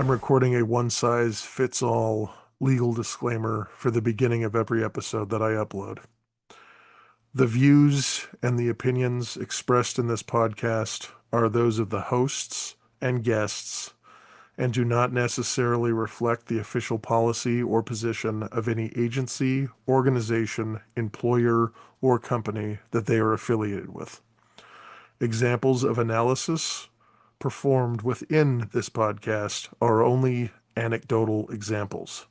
I'm recording a one-size-fits-all legal disclaimer for the beginning of every episode that I upload. The views and the opinions expressed in this podcast are those of the hosts and guests and do not necessarily reflect the official policy or position of any agency, organization, employer, or company that they are affiliated with. Examples of analysis performed within this podcast are only anecdotal examples.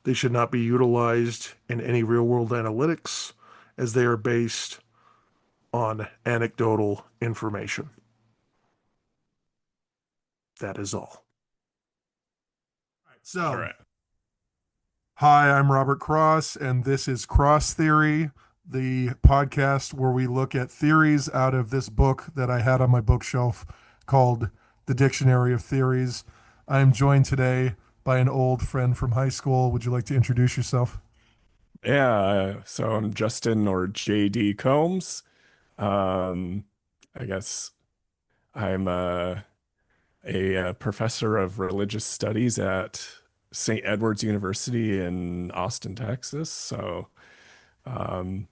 They should not be utilized in any real-world analytics as they are based on anecdotal information. That is all. All right. Hi, I'm Robert Cross, and this is Cross Theory, the podcast where we look at theories out of this book that I had on my bookshelf called The Dictionary of Theories. I am joined today by an old friend from high school. Would you like to introduce yourself? So I'm Justin or JD Combs. I guess I'm a professor of religious studies at St. Edward's University in Austin, Texas. So that's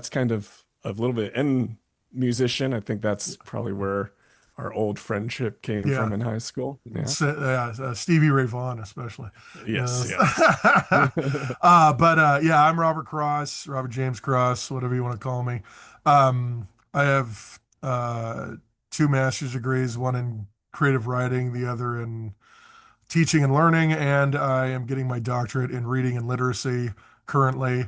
kind of a little bit, and musician. I think that's probably where our old friendship came from in high school. Yeah. Stevie Ray Vaughan, especially. Yes. I'm Robert Cross, Robert James Cross, whatever you want to call me. I have two master's degrees, one in creative writing, the other in teaching and learning, and I am getting my doctorate in reading and literacy currently.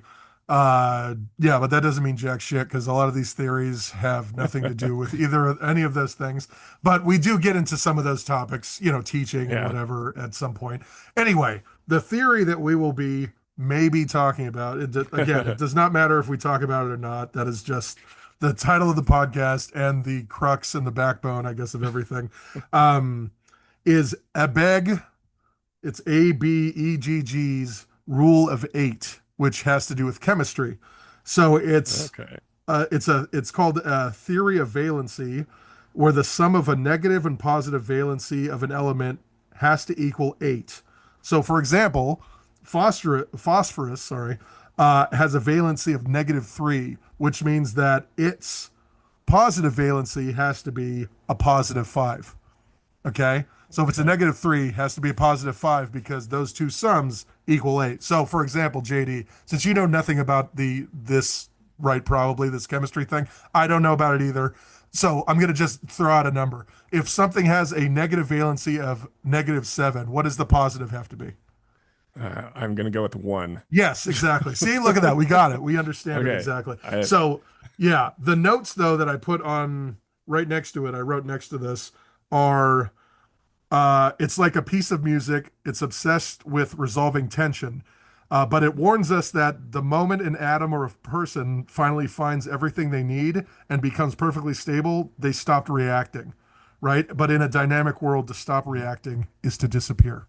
But that doesn't mean jack shit because a lot of these theories have nothing to do with any of those things. But we do get into some of those topics, teaching and whatever at some point. Anyway, the theory that we will be maybe talking about, it does not matter if we talk about it or not. That is just the title of the podcast and the crux and the backbone, I guess, of everything, is Abegg. It's Abegg's rule of 8, which has to do with chemistry. So it's called a theory of valency, where the sum of a negative and positive valency of an element has to equal 8. So, for example, phosphorus, has a valency of -3, which means that its positive valency has to be a +5. Okay? So if it's a -3, it has to be a +5 because those two sums equal 8. So, for example, JD, since you know nothing about this chemistry thing, I don't know about it either. So I'm going to just throw out a number. If something has a negative valency of -7, what does the positive have to be? I'm going to go with 1. Yes, exactly. See, look at that. We got it. We understand it exactly. The notes, though, that I put on right next to it, I wrote next to this, are it's like a piece of music. It's obsessed with resolving tension. But it warns us that the moment an atom or a person finally finds everything they need and becomes perfectly stable, they stopped reacting, right? But in a dynamic world, to stop reacting is to disappear.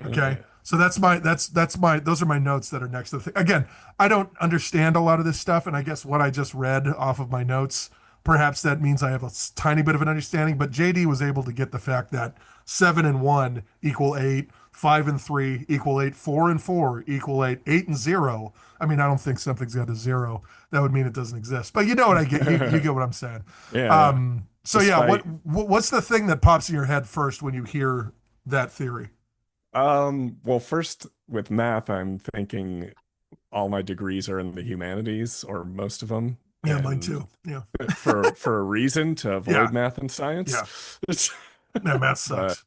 Okay? So those are my notes that are next to the thing. Again, I don't understand a lot of this stuff, and I guess what I just read off of my notes, perhaps that means I have a tiny bit of an understanding, but JD was able to get the fact that 7 and 1 equal 8, 5 and 3 equal 8, 4 and 4 equal 8, 8 and 0. I mean, I don't think something's got a 0. That would mean it doesn't exist. But you know what I get. You get what I'm saying. What's the thing that pops in your head first when you hear that theory? Well, first with math, I'm thinking all my degrees are in the humanities, or most of them. Yeah, mine too. Yeah. for a reason to avoid math and science. Yeah. No, math sucks.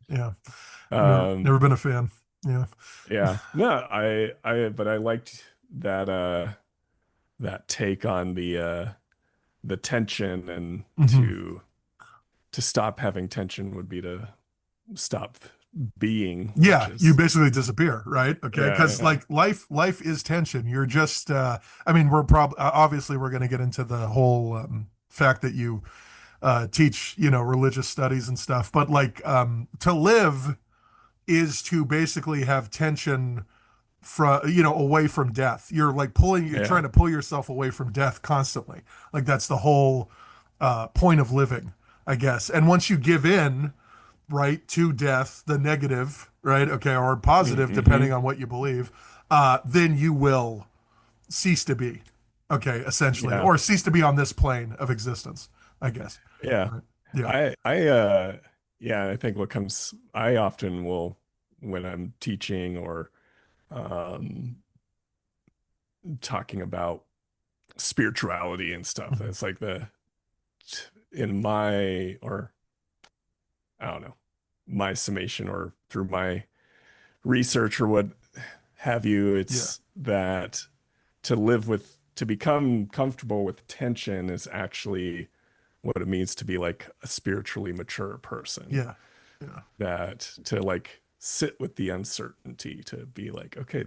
Never been a fan. Yeah. Yeah. No, but I liked that take on the tension, and to stop having tension would be to stop being. You basically disappear, right? Okay, because life is tension. You're just we're obviously we're going to get into the whole fact that you teach religious studies and stuff, but to live is to basically have tension from away from death. You're trying to pull yourself away from death constantly. That's the whole point of living, I guess. And once you give in right, to death, the negative, right, okay, or positive, Mm-hmm. depending on what you believe, then you will cease to be, okay, essentially, Yeah. or cease to be on this plane of existence, I guess. Yeah. Right. Yeah. I yeah, I think I often will when I'm teaching or um talking about spirituality and stuff. Mhm. It's like in my, or I don't know, my summation or through my research or what have you, Yeah. it's that to become comfortable with tension is actually what it means to be like a spiritually mature person. Yeah. Yeah. That to like sit with the uncertainty, to be like, okay, Yeah.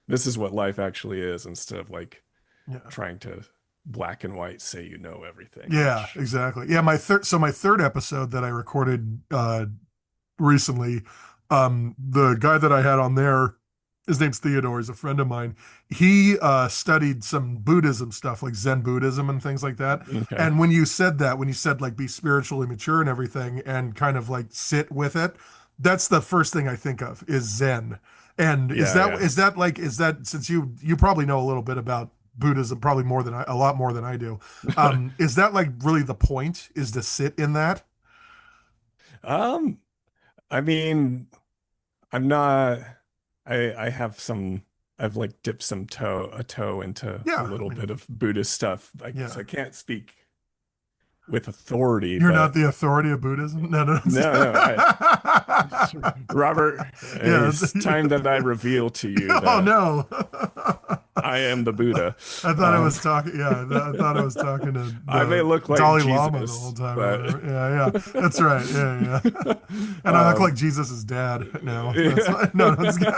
this is what life actually is, instead of like Yeah. trying to black and white say you know everything, Yeah, which exactly. Yeah, my third episode that I recorded recently, the guy that I had on there, his name's Theodore, is a friend of mine. He studied some Buddhism stuff, like Zen Buddhism and things like that. okay. And when you said that, when you said like be spiritually mature and everything and kind of like sit with it, that's the first thing I think of is Zen. And Yeah, yeah. is that since you probably know a little bit about Buddhism, probably more than a lot more than I do. Is that like really the point is to sit in that? Um, I mean, I'm not I have some I've like dipped a toe into a Yeah, I little mean, bit of Buddhist stuff. Like, yeah. so I can't speak with authority, You're not but the authority of Buddhism? No, no. no, Robert, Yeah. it's time that I reveal to you Oh that no. I am the Buddha. I thought I Um, was talking. Yeah, I thought I was talking to I may the look like Dalai Lama the whole Jesus, time or but whatever. Yeah, yeah, that's right. Yeah, yeah. And I look like um, Jesus's dad now. That's yeah. why. No, that's good.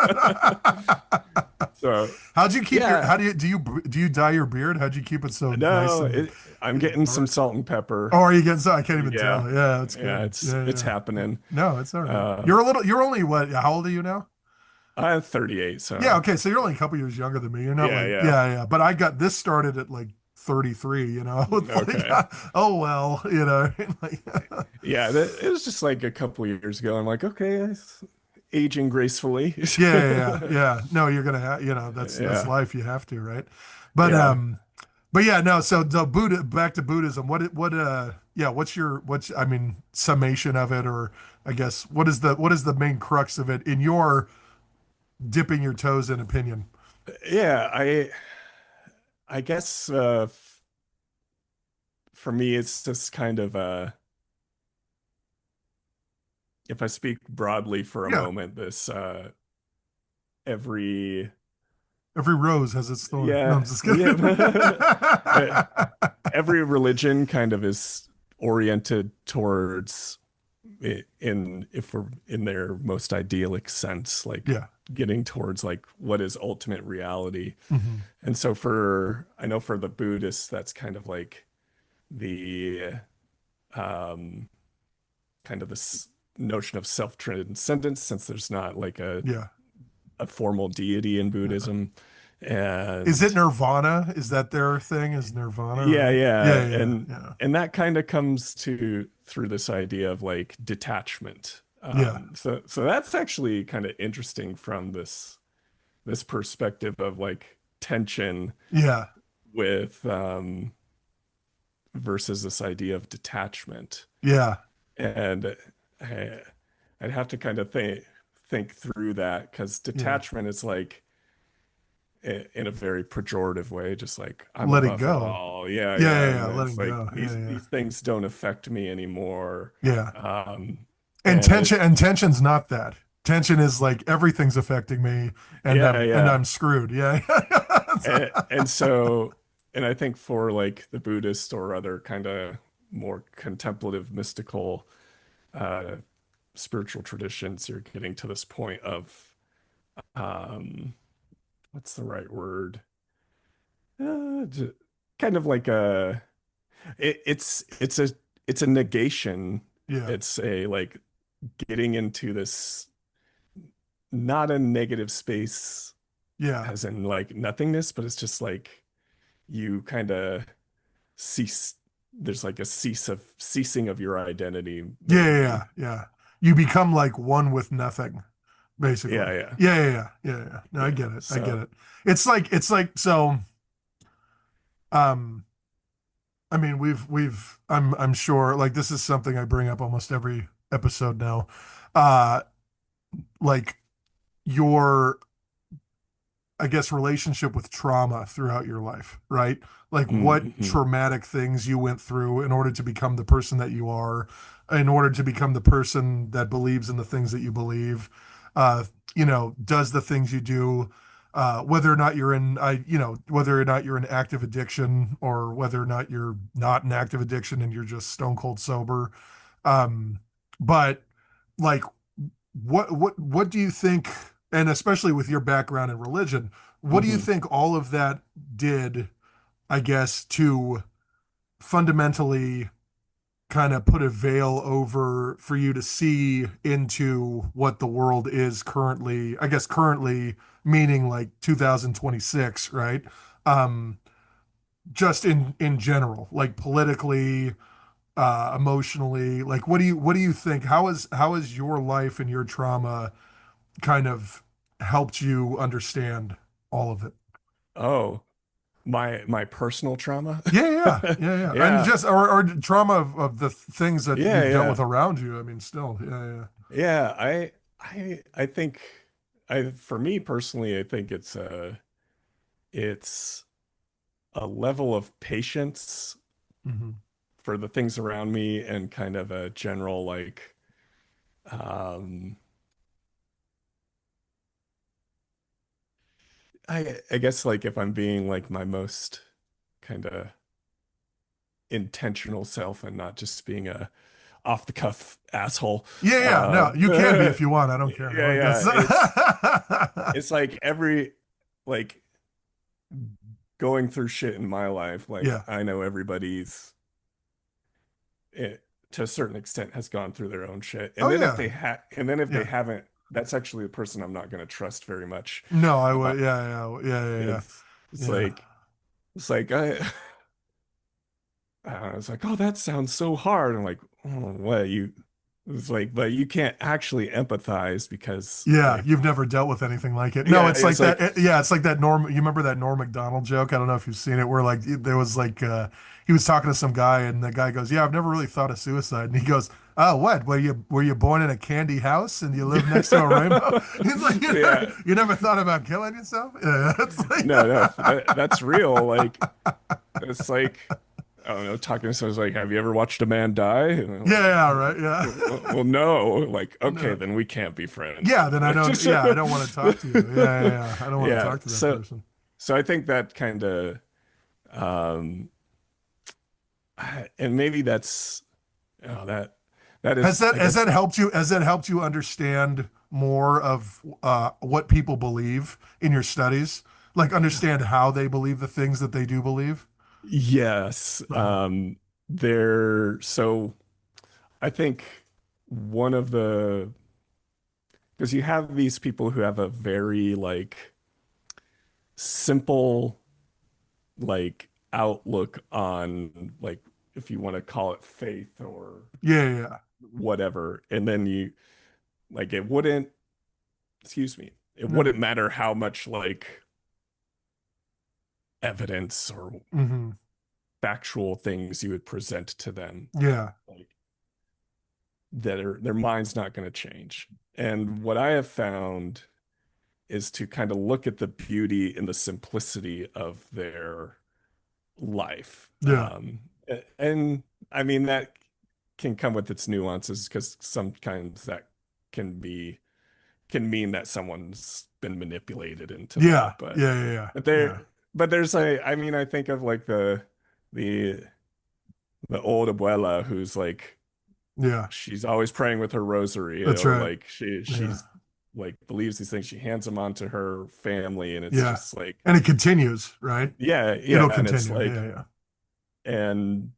So How'd you keep your? yeah, How do you dye your beard? How'd you keep it so nice no, and I'm getting some dark? salt and Oh, pepper. are you getting so? I can't even Yeah, tell. Yeah, that's yeah, good. Yeah, it's yeah. happening. No, it's all right. Uh, You're a little. You're only what? How old are you now? I'm 38, Yeah, so okay, so you're only a couple years younger than me. You're not yeah, like, yeah. yeah, yeah. But I got this started at like 33, you know. It's like, Okay. oh well, you know. Like, Yeah, it was just like a couple years ago. I'm like, okay, aging gracefully. yeah, yeah, yeah, yeah. No, you're gonna have, you know, that's Yeah, life. You have to, right? But yeah. yeah, no. So the Buddha, back to Buddhism. Yeah, what's I mean, summation of it, or I guess what is the main crux of it in your dipping your toes in opinion? Yeah, I guess for me it's just kind of if I speak broadly for a Yeah, moment, this every every rose has its thorn. No, I'm yeah, just kidding. yeah. Uh, every religion kind of is oriented towards in if we're in their most idyllic sense, like Yeah. getting towards like what is ultimate reality. Hmm. And so I know for the Buddhists, that's kind of like the um kind of this notion of self-transcendence, since there's not like Yeah. a formal deity in Yeah. Buddhism. Is it And Nirvana? Is that their thing? Is Nirvana, yeah, right? yeah. Yeah, yeah, yeah. And that kind of comes to through this idea of like detachment. Yeah. So that's actually kind of interesting from this perspective of like tension Yeah. with versus this idea of detachment. Yeah. And I, I'd have to kind of think through that, because Yeah. detachment is like in a very pejorative way, just like I'm Letting above it go. all. Yeah, Yeah, yeah. yeah, And yeah. it's Letting like go. Yeah, yeah. these things don't affect me anymore. Yeah. Um, And and it tension's not that. Tension is like everything's affecting me yeah, and yeah. I'm screwed. Yeah. And so and I think for like the Buddhist or other kind of more contemplative, mystical, uh, spiritual traditions, you're getting to this point of um, what's the right word? J- Kind of like it's a it's a negation. Yeah. It's a like getting into this not a negative space Yeah. as in like nothingness, but it's just like you kind of cease. there's like a ceasing of your identity, Yeah, yeah, maybe. yeah, yeah. You become like one with nothing, basically. Yeah, yeah, Yeah, yeah, yeah, yeah, yeah. No, I yeah. get it. I get So, it. It's like so. Um, I mean, I'm sure like this is something I bring up almost every episode now. Uh, like your, I guess, relationship with trauma throughout your life, right? Like what mm-hmm. traumatic things you went through in order to become the person that you are, in order to become the person that believes in the things that you believe. Uh, does the things you do, whether or not you're in, whether or not you're in active addiction or whether or not you're not in active addiction and you're just stone cold sober. Um, but like what do you think, and especially with your background in religion, what do you Hmm. think all of that did, I guess, to fundamentally kind of put a veil over for you to see into what the world is currently, I guess currently meaning like 2026, right? Um, just in general, like politically, emotionally, like what do you think? How is your life and your trauma kind of helped you understand all of it? Oh, my personal trauma. Yeah, yeah, yeah, yeah. And Yeah, just or trauma of the things that yeah, you've dealt with yeah, around you. I mean, still, yeah, yeah. yeah. I think for me personally, I think it's a level of patience Hmm. for the things around me and kind of a general like um I guess like if I'm being like my most kind of intentional self and not just being a off the cuff asshole. Yeah, yeah. No, you can be Yeah, if you want. I don't care. Like yeah. that's It's like every like going through shit in my life, like yeah. I know everybody's it, to a certain extent has gone through their own shit. Oh yeah, And then if they yeah. haven't, that's actually the person I'm not going to trust very much No, I would. about Yeah, yeah, yeah, yeah, yeah. it's it's Yeah. like it's like it's like, oh, that sounds so hard. I'm like, oh, what you it's like, but you can't actually empathize because Yeah, like you've never dealt with anything like it. No, yeah, it's like it's that. like Yeah, it's like that Norm. You remember that Norm Macdonald joke? I don't know if you've seen it, where like there was like he was talking to some guy, and the guy goes, "Yeah, I've never really thought of suicide." And he goes, "Oh, what? Were you born in a candy house and you live next to a rainbow?" He's like, yeah. You never thought about killing yourself?" Yeah, it's like, No, that's real. Like it's like I don't know, talking to someone's like, have you ever watched a man die? And I'm yeah, like, yeah, right, yeah, well, no. Like, okay, no, then we can't be friends. yeah. Then I don't. Yeah, I don't want to talk to you. Yeah, yeah, yeah. I don't want to Yeah. talk to that person. So I think that kind of, um, and maybe that's, oh, that Has is, that I has guess, that helped you? Has that helped you understand more of what people believe in your studies? Like understand how they believe the things that they do believe? yes. Uh-huh. So I think one of the, because you have these people who have a very like simple like outlook on like if you want to call it faith or Yeah, yeah, whatever. And then you like it wouldn't, excuse me, it no, wouldn't matter how much like evidence or hmm, factual things you would present to them. yeah, Like their mind's not going to change. And what I have found is to kind of look at the beauty and the simplicity of their life. yeah, And I mean, that can come with its nuances because sometimes that can be can mean that someone's been manipulated into yeah, that. But yeah, yeah, yeah, but yeah, there's a I mean, I think of like the the old abuela who's like yeah. she's always praying with her rosary That's or right. like Yeah, she's like believes these things. She hands them on to her family, and it's yeah. just like And it continues, right? yeah, It'll and it's continue. like Yeah, yeah. and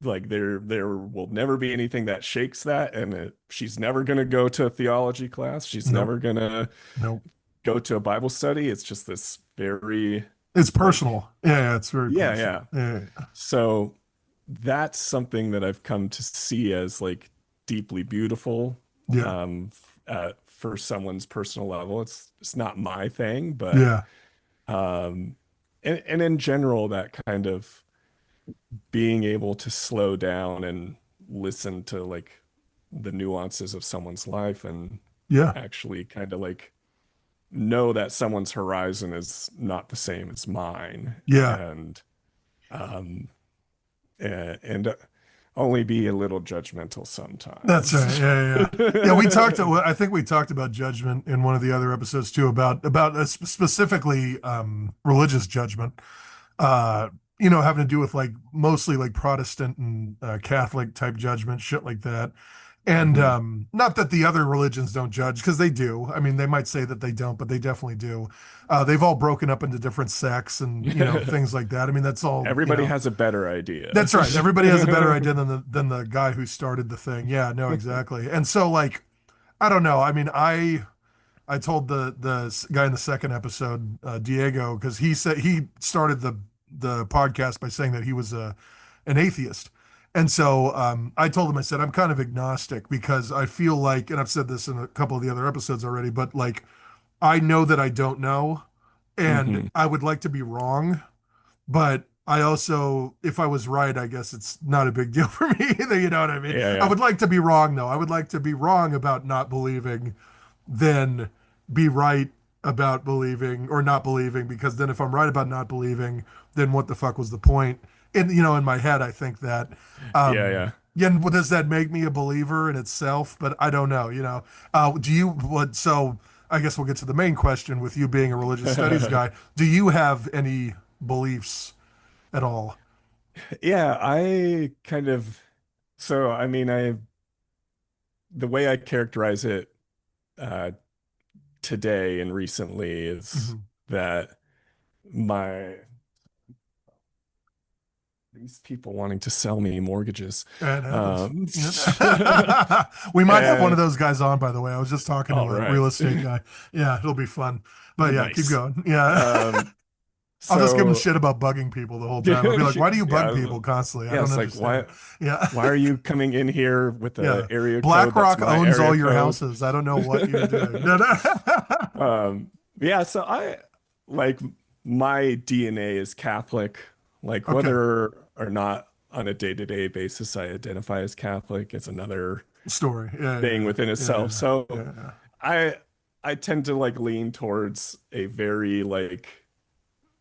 like there will never be anything that shakes that and she's never going to go to a theology class, she's Nope, never going to nope. go to a Bible study. It's just this very It's like personal. Yeah, yeah. It's very yeah, personal. yeah. Yeah, yeah, So that's something that I've come to see as like deeply beautiful, Yeah. for someone's personal level. It's not my thing, but Yeah. um, and in general, that kind of being able to slow down and listen to like the nuances of someone's life and Yeah. actually kind of like know that someone's horizon is not the same as mine, Yeah. um and only be a little judgmental That's right. sometimes. Yeah, yeah, yeah. Yeah, we talked. I think we talked about judgment in one of the other episodes too, about specifically religious judgment. Uh, having to do with like mostly like Protestant and Catholic type judgment, shit like that. And Hmm. not that the other religions don't judge, because they do. I mean, they might say that they don't, but they definitely do. They've all broken up into different sects and things like that. I mean, that's all. Everybody has a better idea. That's right. Everybody has a better idea than the guy who started the thing. Yeah, no, exactly. And so like I don't know. I mean, I told the guy in the second episode, Diego, because he said he started the podcast by saying that he was an atheist. And so I told him, I said, I'm kind of agnostic because I feel like, and I've said this in a couple of the other episodes already, but like I know that I don't know, and Hmm. I would like to be wrong, but I also, if I was right, I guess it's not a big deal for me either. You know what I mean? Yeah, I yeah. would like to be wrong, though. I would like to be wrong about not believing, then be right about believing or not believing, because then if I'm right about not believing, then what the fuck was the point? In my head, I think that. Yeah, yeah. Yeah, and does that make me a believer in itself? But I don't know. Do you? What? So I guess we'll get to the main question. With you being a religious studies guy, do you have any beliefs at all? Yeah, I kind of, so I mean, the way I characterize it uh today and recently is Mhm. that my these people wanting to sell me mortgages. It happens. Um, We might have one of and those guys on, by the way. I was just talking to all a right. real estate guy. Yeah, it'll be fun. But yeah, keep Nice. going. Yeah. Um, I'll just give him so shit about bugging people the whole time. I'll be like, why do you bug yeah, people constantly? I yeah, don't it's like understand. Yeah. why are you coming in here with a Yeah. area code that's BlackRock my owns area all your code? houses. I don't know what you're doing. No, no. Yeah, so I like my DNA is Catholic. Like Okay. whether or not on a day-to-day basis I identify as Catholic is another Story. Yeah, thing yeah, within itself. yeah, So yeah, I I tend to like lean towards a very like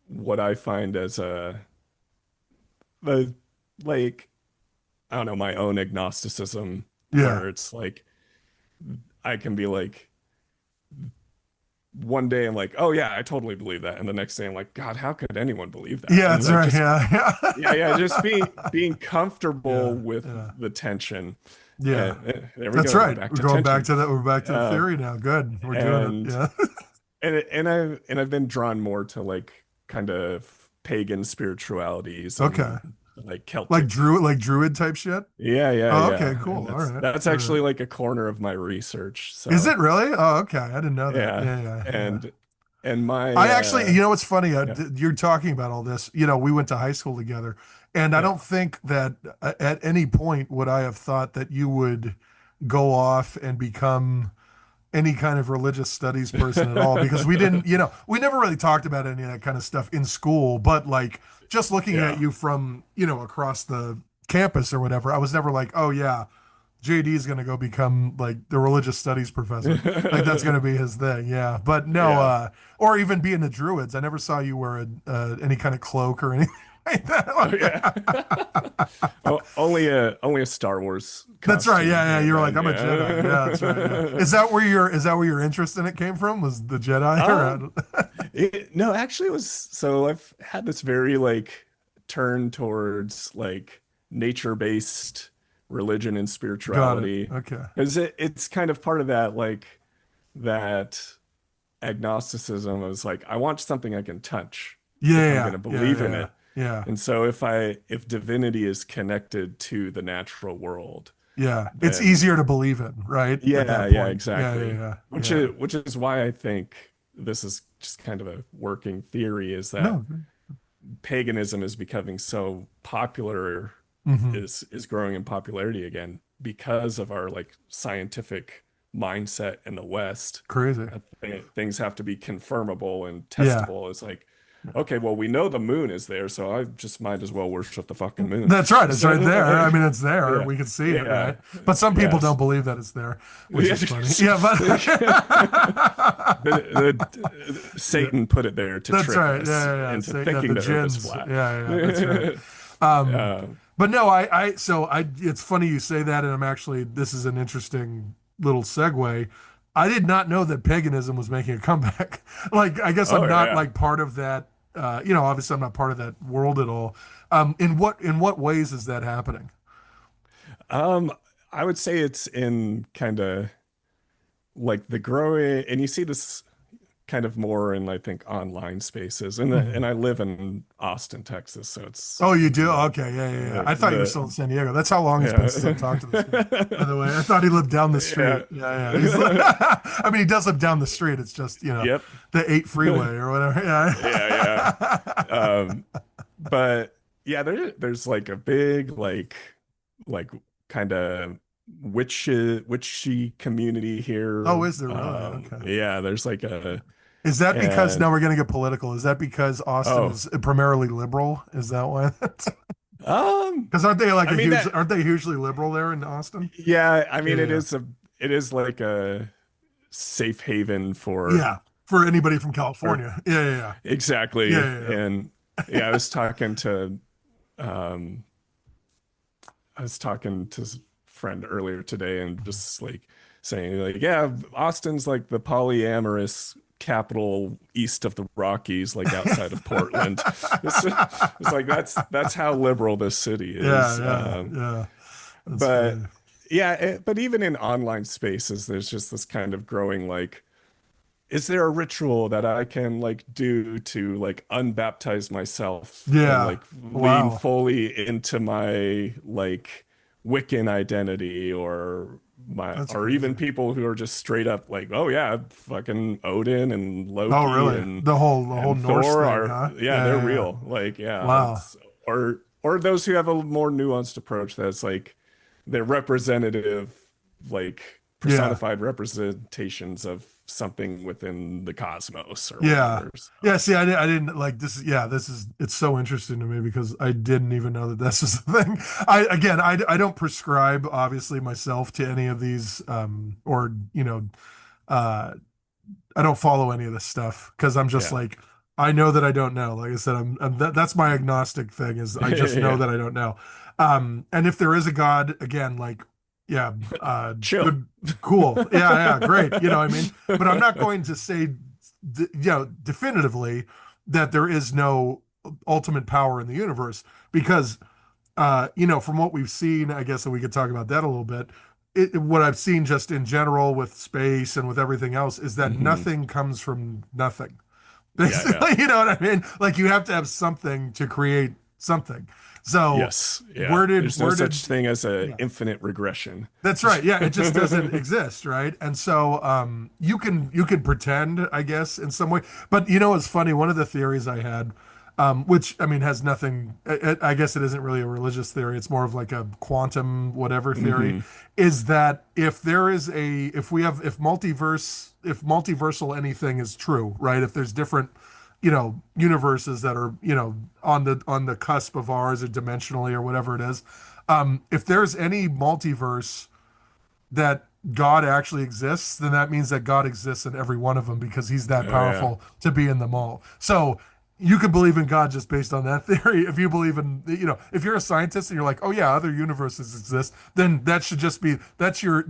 what I find as the like I don't know, my own agnosticism, yeah. where it's like I can be like one day I'm like, oh yeah, I totally believe that, and the next day I'm like, God, how could anyone believe that? Yeah, And that's like right. just Yeah, yeah, yeah, yeah. just being comfortable Yeah, with yeah, the tension. yeah. There we That's go. We're right. back We're to going back tension. to that. We're back to the Uh, theory now. Good. We're doing it. and Yeah. and I've been drawn more to like kind of pagan spiritualities Okay. and like Celtic. Like druid type shit. Yeah, yeah, Oh, okay, yeah. cool. And All right. that's All right. actually like a corner of my research. Is So it really? Oh, okay. I didn't know that. yeah. Yeah, yeah, yeah. And my I actually, what's funny? yeah, You're talking about all this. We went to high school together, and I yeah. don't think that at any point would I have thought that you would go off and become any kind of religious studies person at all, because we didn't, we never really talked about any of that kind of stuff in school. But like just looking at Yeah. you from, across the campus or whatever, I was never like, oh yeah, JD is going to go become like the religious studies professor. Like that's going to be his thing. Yeah. But no, Yeah. or even being the Druids. I never saw you wear any kind of cloak or anything like Oh yeah. that. Oh, only a Star Wars That's right. costume Yeah. Yeah. here and You're like, then. I'm a Jedi. Yeah. That's right. Yeah. Yeah. Is that where your interest in it came from? Was the Jedi? Um, no, actually it was so I've had this very like turn towards like nature-based religion and Got it. spirituality Okay. because it's kind of part of that like that agnosticism. I was like, I want something I can touch if I'm going Yeah. to Yeah. believe in Yeah. it. Yeah. And so if divinity is connected to the natural world, Yeah. It's then easier to believe in, right? At yeah, that yeah, point. Yeah. Yeah. exactly. Yeah. Which Yeah. is why I think this is just kind of a working theory is that No. paganism is becoming so popular Hmm. is growing in popularity again because of our like scientific mindset in the West. Crazy. Things have to be confirmable and Yeah. testable. It's like, okay, well, we know the moon is there, so I just might as well worship the fucking moon. That's right. It's So, right there. I mean, it's there. yeah, We can see it, yeah, right? But some people don't yes. believe that it's there, which Yeah, is funny. Yeah, but yeah, Satan put it there to that's trick right. us Yeah, yeah, yeah. into Say, yeah, thinking the the earth is gins. flat. Yeah, yeah, that's right. Um, Uh, but no, so it's funny you say that, and this is an interesting little segue. I did not know that paganism was making a comeback. Like, I guess oh I'm not yeah. like part of that. Obviously I'm not part of that world at all. In what ways is that happening? Um, I would say it's in kind of like the growing, and you see this kind of more in I think online spaces, and Mhm. I live in Austin, Texas, so it's Oh, you do? the Okay, yeah, yeah, yeah. I thought you were still in San Diego. That's how long it's been since I've talked to this guy. By the way, I thought he lived down the yeah street. Yeah, yeah. I mean, he does live down the street. It's just, yep the 8 freeway or whatever. yeah Yeah. but yeah there's like a big like kind of witchy community Oh, here. is there really? Okay. Yeah, there's like a Is that because and now we're going to get political? Is that because Austin oh is primarily liberal? Is that why? um Because aren't they like I mean that aren't they hugely liberal there in Austin? yeah I mean Yeah, it is like a safe haven yeah. for Yeah. For anybody from or California. Yeah, yeah, exactly. yeah. Yeah, yeah, And yeah, um I was talking to a friend earlier today and just like saying like, yeah, Austin's like the polyamorous capital east of the Rockies, like outside of Portland. It's like that's how liberal this city yeah, is. yeah, yeah. That's But funny. yeah, but even in online spaces, there's just this kind of growing like, is there a ritual that I can like do to like unbaptize myself and Yeah. like lean Wow. fully into my like Wiccan identity That's or crazy. even people who are just straight up like, oh yeah, fucking Odin and Oh, Loki really? The whole and Norse Thor thing, are huh? yeah, Yeah, they're yeah, yeah. real. Like yeah, Wow. it's or those who have a more nuanced approach that's like they're representative like Yeah. personified representations of something within the cosmos or Yeah. whatever. So, Yeah, see, I didn't like this. Yeah, it's so interesting to me because I didn't even know that this was the thing. I don't prescribe obviously myself to any of these, or, uh, I don't follow any of this stuff because I'm just yeah. like, I know that I don't know. Like I said, that's my agnostic thing is I just know Yeah. that I don't know. And if there is a God, again, like, yeah, Chill. good, cool. Yeah, yeah, great. You know what I mean? But I'm not going to say, definitively that there is no ultimate power in the universe because, from what we've seen, I guess that we could talk about that a little bit. What I've seen just in general with space and with everything else is that hmm nothing comes from nothing. Yeah, yeah. Basically, you know what I mean? Like you have to have something to create something. So Yes. Yeah. There's no where such did thing as a yeah. infinite regression. That's right. Yeah, it just doesn't exist, right? And so you can pretend, I guess, in some way. But it's funny. One of the theories I had, which I mean has nothing. I guess it isn't really a religious theory. It's more of like a quantum whatever theory. hmm Is that if multiversal anything is true, right? If there's different universes that are on the cusp of ours or dimensionally or whatever it is, if there's any multiverse that God actually exists, then that means that God exists in every one of them because he's that Oh yeah. powerful to be in them all. So you can believe in God just based on that theory. If you believe in, if you're a scientist and you're like, oh yeah, other universes exist, then that should just be that's your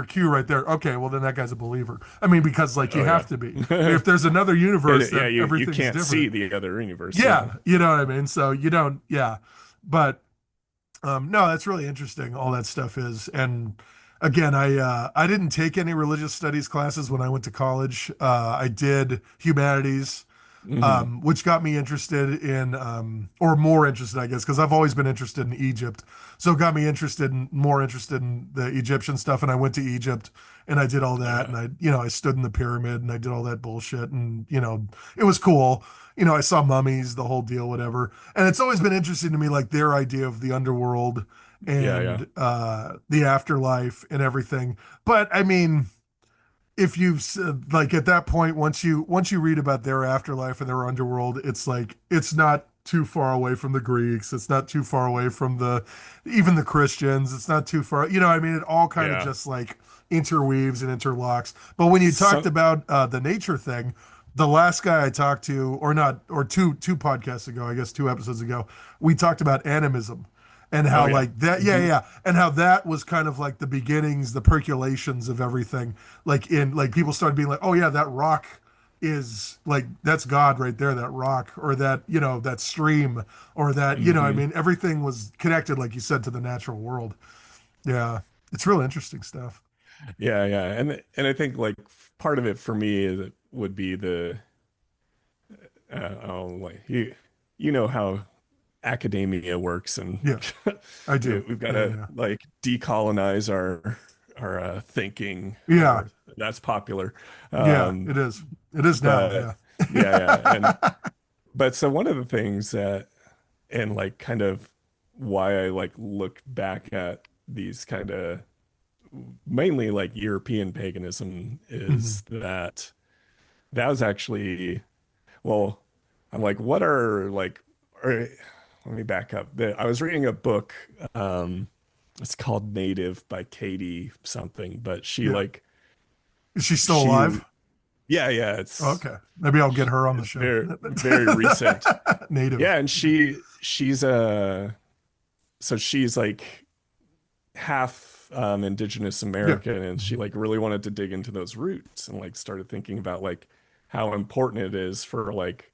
cue right there. Okay, well then that guy's a believer. I mean, because like you Oh have yeah. to be. If there's another universe Yeah, that you everything's can't see different, the other universe. Yeah. yeah, you know what I mean. So you don't, yeah, but no, that's really interesting. All that stuff is, and again, I didn't take any religious studies classes when I went to college. I did humanities, Hmm. which got me interested in, or more interested, I guess, because I've always been interested in Egypt. So it got me more interested in the Egyptian stuff. And I went to Egypt and I did all that. Yeah. And I stood in the pyramid and I did all that bullshit. And, it was cool. I saw mummies, the whole deal, whatever. And it's always been interesting to me, like their idea of the underworld Yeah. Yeah. and the afterlife and everything. But I mean, if like at that point, once you read about their afterlife and their underworld, it's like it's not too far away from the Greeks. It's not too far away from the even the Christians. It's not too far. I mean, it all kind of Yeah. just like interweaves and interlocks. But when you talked So, about the nature thing, the last guy I talked to, or not, or two podcasts ago, I guess 2 episodes ago, we talked about animism and oh how yeah. like that, yeah, Hmm. yeah, and how that was kind of like the beginnings, the percolations of everything. Like people started being like, oh yeah, that rock is like that's God right there, that rock, or that that stream, or that I Hmm. mean, everything was connected, like you said, to the natural world. Yeah, it's real interesting stuff. Yeah. Yeah. And I think like part of it for me would be like you know how academia works, and Yeah, I do. we've got Yeah, to yeah, like decolonize our thinking, yeah, or that's popular. yeah. Um, It is. It is now. but yeah, yeah, and Yeah. but so one of the things that and like kind of why I like look back at these kind of mainly like European paganism Mhm. is that that was actually well, I'm like, what are like, or, let me back up. I was reading a book. It's called Native by Katie something, but she Yeah. like Is she still she alive? yeah, yeah, Okay. Maybe I'll get her on the it's show. very recent. Native. Yeah, and she's so she's like half indigenous Yeah. American, and she Mhm. like really wanted to dig into those roots and like started thinking about like how important it is for like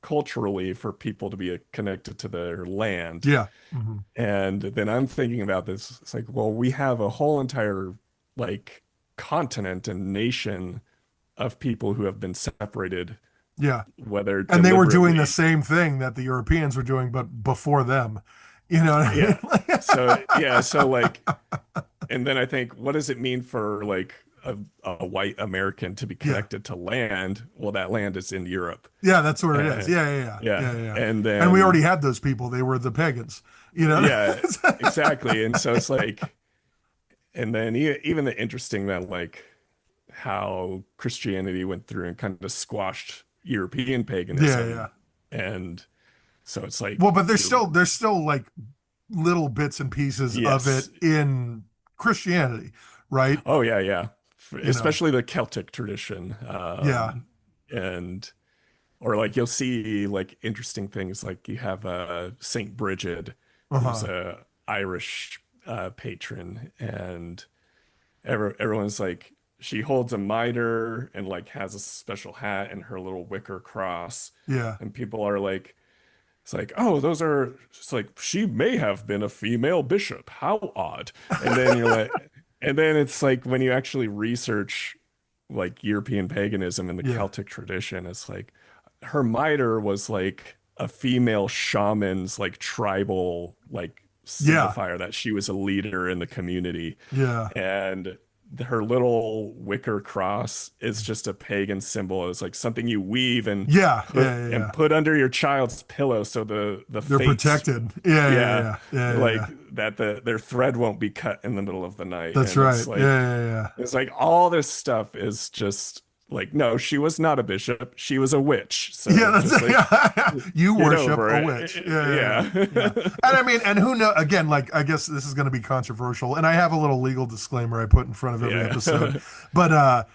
culturally for people to be connected to their land. Yeah. Mhm. And then I'm thinking about this. It's like, well, we have a whole entire like continent and nation of people who have been separated, Yeah. whether And they were doing the deliberately. same thing that the Europeans were doing, but before them. You know what I Yeah. So yeah, so mean? like, and then I think, what does it mean for like a white American to be Yeah. connected to land? Well, that land is in Europe. Yeah, that's where it is. And Yeah, yeah, yeah. yeah. Yeah, yeah, yeah. And And we already then had those people. They were the pagans. You know? yeah, exactly. And so it's like, and then even the interesting that like how Christianity went through and kind of squashed European Yeah, yeah. paganism. And so it's like Well, but there's you're still there's still like little bits and pieces of it yes. in Christianity, right? Oh yeah, yeah. You know. Especially the Celtic tradition. Yeah. And or like you'll see like interesting things like you have Saint Bridget, who's Uh-huh. a Irish patron, and everyone's like she holds a mitre and like has a special hat and her little wicker cross, Yeah. and people are like, it's like, oh, those are, it's like, she may have been a female bishop. How odd. And then you're like, and then it's like when you actually research like European paganism and the Yeah. Celtic tradition, it's like her mitre was like a female shaman's like tribal like Yeah. signifier that she was a leader in the community. Yeah. And her little wicker cross is just a pagan symbol. It's like something you weave Yeah. Yeah. Yeah. Yeah. put under your child's pillow so the They're fates, protected. Yeah. Yeah. yeah, Yeah. Yeah. Yeah. like Yeah. that their thread won't be cut in the middle of the night. That's And right. Yeah. Yeah. it's like all this stuff is just like, no, she was not a bishop, she was a witch, Yeah. so Yeah. just like Yeah. You get worship over a it. witch. Yeah. Yeah. Yeah. Yeah. Yeah. And I mean, and who know? Again, like I guess this is going to be controversial, and I have a little legal disclaimer I put in front of every episode, Yeah. but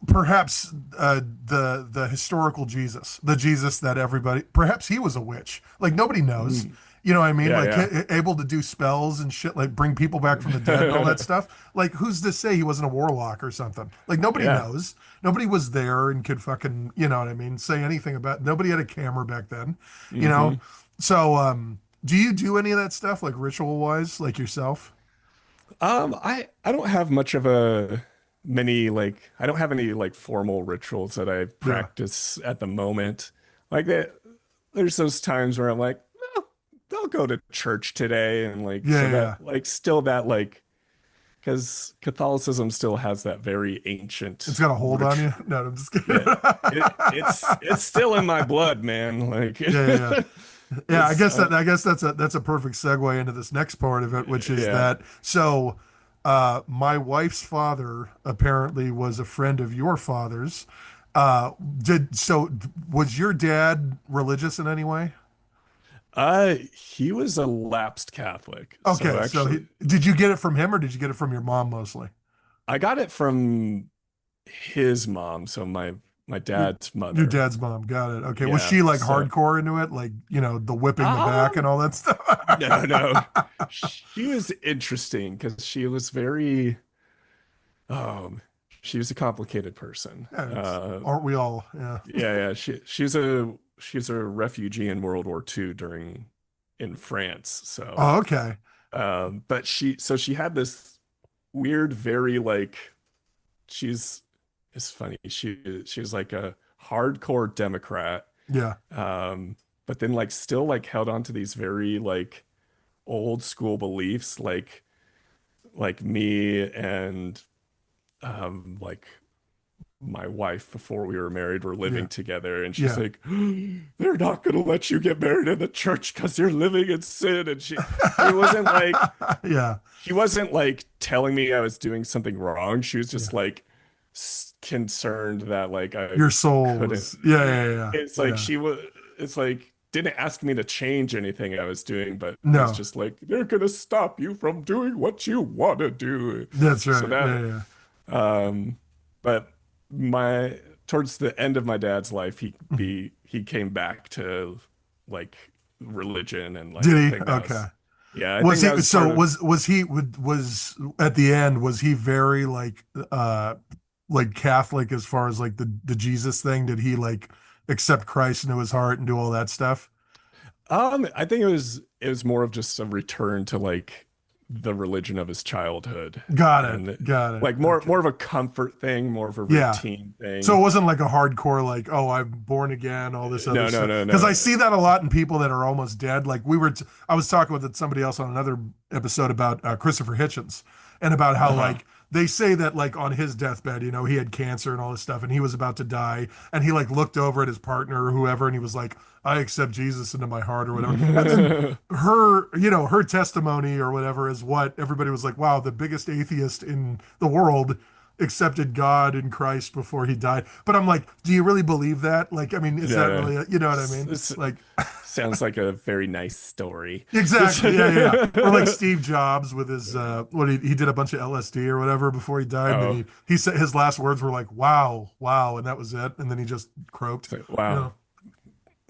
perhaps the historical Jesus, the Jesus that everybody, perhaps he was a witch. Like nobody knows. Mm. You know what I mean? Yeah, Like yeah. able to do spells and shit, like bring people back from the dead and all that stuff. Like who's to say he wasn't a warlock or something? Like nobody Yeah. knows. Nobody was there and could fucking, you know what I mean, say anything about. Nobody had a camera back then. You know. Hmm. So, do you do any of that stuff like ritual wise, like yourself? I don't have much of a many like I don't have any like formal rituals that I Yeah. practice at the moment. Like there's those times where I'm like, well, I'll go to church today, and like Yeah, so yeah, yeah. that like still that like because Catholicism still has that very It's ancient got a hold on ritual. you. No, I'm just kidding. Yeah, it's still in my blood, man. Like Yeah, yeah, yeah. Yeah, it's I guess that's a perfect segue into this next part of it, which is yeah. that so my wife's father apparently was a friend of your father's. Did so was your dad religious in any way? He was a lapsed Catholic. So Okay, so actually, did you get it from him or did you get it from your mom mostly? I got it from his mom, so my Your dad's your mother. dad's mom, got it. Okay. Was Yeah. she like So, hardcore into it? Like, the whipping the back and um, all that stuff? no, no. She was interesting because she was very, um, she was a complicated person. Yeah, aren't we all? Yeah. Yeah, yeah. She's a refugee in World War II during in France. So, Oh, okay. but she had this weird, very like she's it's funny. She was like a hardcore Democrat, Yeah. um, but then like still like held on to these very like old school beliefs, like me and like my wife before we were married were living Yeah. together, and she's Yeah. like, they're not gonna let you get married in the church because you're living in sin. And she wasn't like Yeah. she wasn't like telling me I was doing something wrong. She was Yeah. just like concerned that like I Your soul couldn't. was, yeah, yeah, yeah, It's like yeah. she was. It's like didn't ask me to change anything I was doing, but was No, just like they're gonna stop you from doing what you want to do. that's So right. that, Yeah, yeah. um, but my towards the end of my dad's life, Mhm. he came back to like religion, and like Did I he? think that Okay. was yeah, I Was think he, that was so part of. was he, was at the end, was he very like Catholic as far as like the Jesus thing? Did he like accept Christ into his heart and do all that stuff? I think it was more of just a return to like the religion of his childhood, Got it. and Got it. like more Okay. more of a comfort thing, more of a Yeah. routine So it thing. wasn't like a hardcore, like, oh, I'm born again, all this other No, no, stuff. no, Because I no. see that a lot in people that are almost dead. Like I was talking with somebody else on another episode about Christopher Hitchens and about how Uh-huh. like they say that like on his deathbed, he had cancer and all this stuff, and he was about to die, and he like looked over at his partner or whoever, and he was like, I accept Jesus into my heart or whatever. And then her testimony or whatever is what everybody was like, wow, the biggest atheist in the world accepted God in Christ before he died. But I'm like, do you really believe that? Like, I mean, is that No, no. really, you know what I mean? This Like, sounds like a very nice story. exactly. Yeah, yeah, yeah. Or like Steve Jobs with his, what he did a bunch of LSD or whatever before he died. And then Oh, he said his last words were like, wow, wow. And that was it. And then he just croaked, it's like, you wow. know?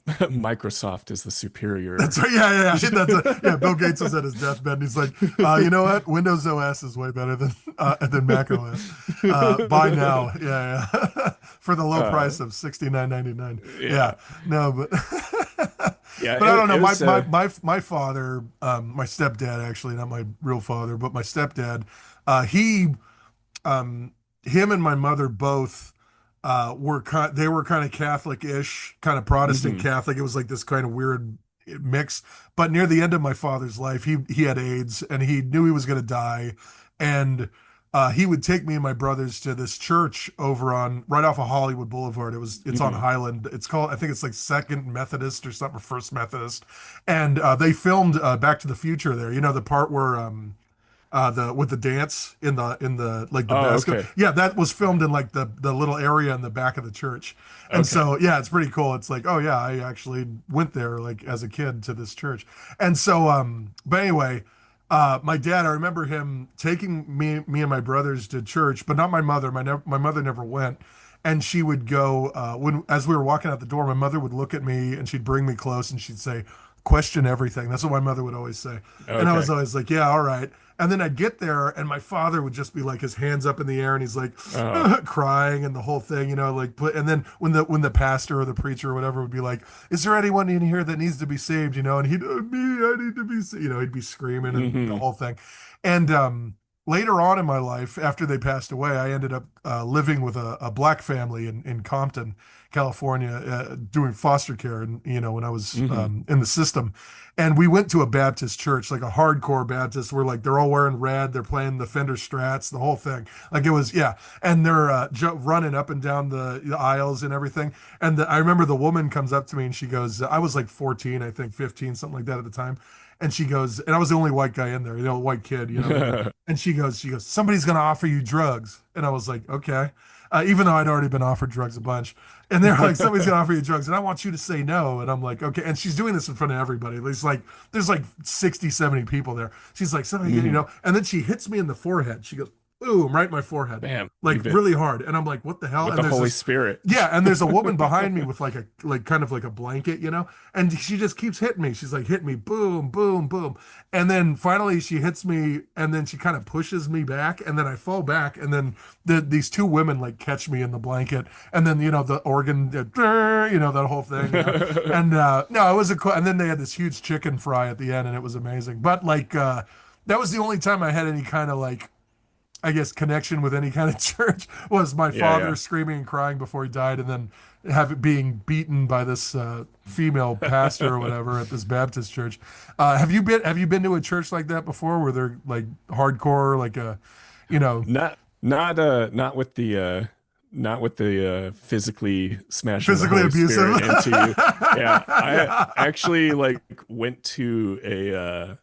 Microsoft is the That's superior. right. Yeah, yeah, yeah. Yeah. Bill Gates was at his deathbed, and he's like, you know what? Windows OS is way better than Mac OS. Buy now. Yeah, yeah. For the low Uh, price of $69.99. yeah, Yeah. No, but yeah. but I don't know. It My was my my my father, my stepdad, actually, not my real father, but my stepdad, he him and my mother both they were kind of Catholic-ish, kind of Protestant mhm. Catholic. It was like this kind of weird mix. But near the end of my father's life, he had AIDS and he knew he was going to die, and he would take me and my brothers to this church over on right off of Hollywood Boulevard. It's on Mhm. Highland. It's called, I think it's like Second Methodist or something, or First Methodist, and they filmed Back to the Future there. You know the part where the with the dance in the like the Oh, basket. okay. Yeah, that was filmed in like the little area in the back of the church. And Okay. so yeah, it's pretty cool. It's like, oh yeah, I actually went there like as a kid to this church. And so but anyway, my dad, I remember him taking me and my brothers to church, but not my mother. My mother never went. And she would go when as we were walking out the door, my mother would look at me and she'd bring me close and she'd say, question everything. That's what my mother would always say. And I was Okay. always like, yeah, all right. And then I'd get there, and my father would just be like his hands up in the air, and he's like Uh, crying, and the whole thing, like. And then when the pastor or the preacher or whatever would be like, "Is there anyone in here that needs to be saved?" And he'd me, I need to be saved. He'd be screaming and the mhm. whole thing. And later on in my life, after they passed away, I ended up living with a black family in Compton, California, doing foster care, and when I was Hmm. in the system, and we went to a Baptist church, like a hardcore Baptist, where like they're all wearing red, they're playing the Fender Strats, the whole thing, like it was, yeah, and they're running up and down the aisles and everything, and I remember the woman comes up to me and she goes, I was like 14, I think 15, something like that at the time. And she goes, and I was the only white guy in there, white kid, and she goes, somebody's going to offer you drugs. And I was like, okay. Even though I'd already been offered drugs a bunch. And they're like, somebody's going to offer you drugs. And I want you to say no. And I'm like, okay. And she's doing this in front of everybody. There's like 60, 70 people there. She's like, somebody, Hmm. and then she hits me in the forehead. She goes, boom, right in my forehead, Bam, like you've been really hard. And I'm like, what the hell? with And the there's Holy this, Spirit. yeah. And there's a woman behind me with like kind of like a blanket, and she just keeps hitting me. She's like, hit me, boom, boom, boom. And then finally she hits me and then she kind of pushes me back and then I fall back and then these two women like catch me in the blanket and then the organ that whole thing and no it was and then they had this huge chicken fry at the end and it was amazing but like that was the only time I had any kind of like I guess connection with any kind of church was my Yeah, father yeah. screaming and crying before he died, and then being beaten by this female pastor or whatever at this Baptist church. Have you been to a church like that before, where they're like hardcore, like a, you know, Not with the physically smashing the physically Holy abusive? Spirit into you. Yeah, I Yeah, actually like went to a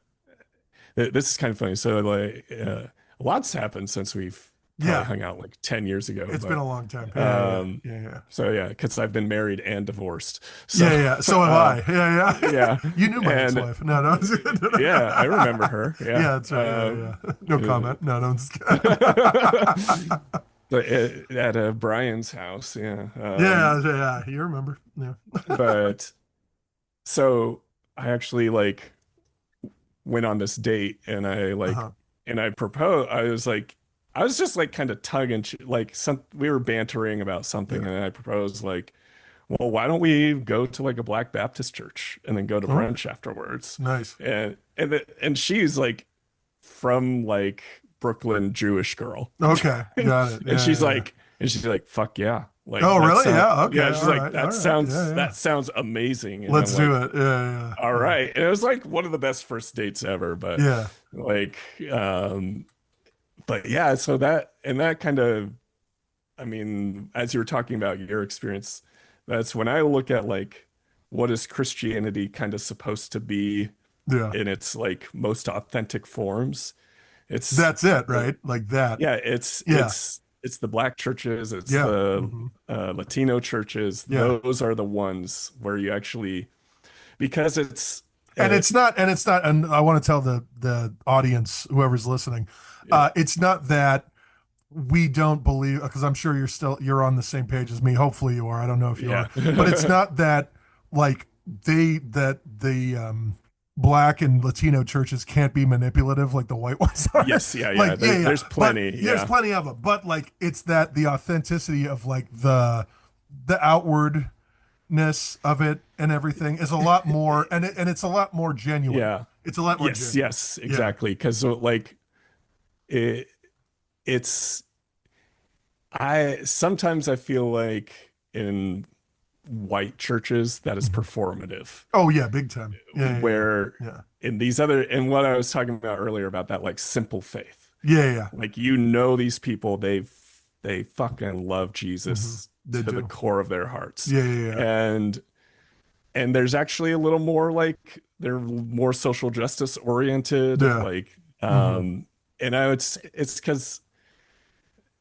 this is kind of funny. So like a lot's happened since we've probably yeah. hung out like 10 years ago, It's been but a long time. Yeah, yeah, um yeah, yeah. so yeah, because I've been married and divorced. So Yeah, yeah. So have uh I. Yeah, yeah. yeah. You knew my And ex-wife. No, no. yeah, I remember her. Yeah. Yeah, that's right. Yeah, yeah. No Uh, comment. No, no. I'm just but at Brian's house, yeah. Yeah, yeah. You remember? Yeah. But so I actually like went on this date Uh-huh. and I proposed. I was just like kind of like we were bantering about something Yeah. and I proposed like, well, why don't we go to like a Black Baptist church and then go to Oh, brunch afterwards? nice. And she's like from like Brooklyn Jewish girl. Okay, got it. And Yeah, yeah, yeah. she's like, fuck yeah. Like Oh, that really? sounds Yeah. Okay. yeah, she's All like, right. All right. Yeah, yeah. that sounds amazing. And I'm Let's do like, it. Yeah, all yeah, right. And it was like one of the best first dates ever. yeah. Like, um, but yeah, so that kind of, I mean, as you were talking about your experience, that's when I look at like what is Christianity kind of supposed to be Yeah, yeah. in its like most authentic forms. It's That's it, right? Like that. yeah, Yeah, it's the black churches, it's yeah. the Hmm. Latino churches. Yeah. Those are the ones where you actually because it's And uh, it's not, and I want to tell the audience, whoever's listening, yeah, it's not that we don't believe, because I'm sure you're on the same page as me. Hopefully you are. I don't know if you yeah. are, but it's not that like that the black and Latino churches can't be manipulative like the white ones are. Yes, yeah, yeah. Like, yeah, yeah. There's But plenty. there's Yeah. plenty of them. But like it's that the authenticity of like the outwardness of it and everything is a lot more, and it's a lot more genuine. Yeah. It's a lot more Yes, genuine. yes, Yeah. exactly. Because like it it's I sometimes I feel like in white churches that is Mhm. performative, Oh yeah, big time. Yeah, yeah, where yeah, in these other and what I was talking about earlier about that like simple faith. yeah, yeah, yeah. Like these people they fucking love Hmm. Jesus They to the do. core of their hearts. Yeah, yeah, yeah. And there's actually a little more like they're more social justice oriented Yeah. like Hmm. and I would say it's because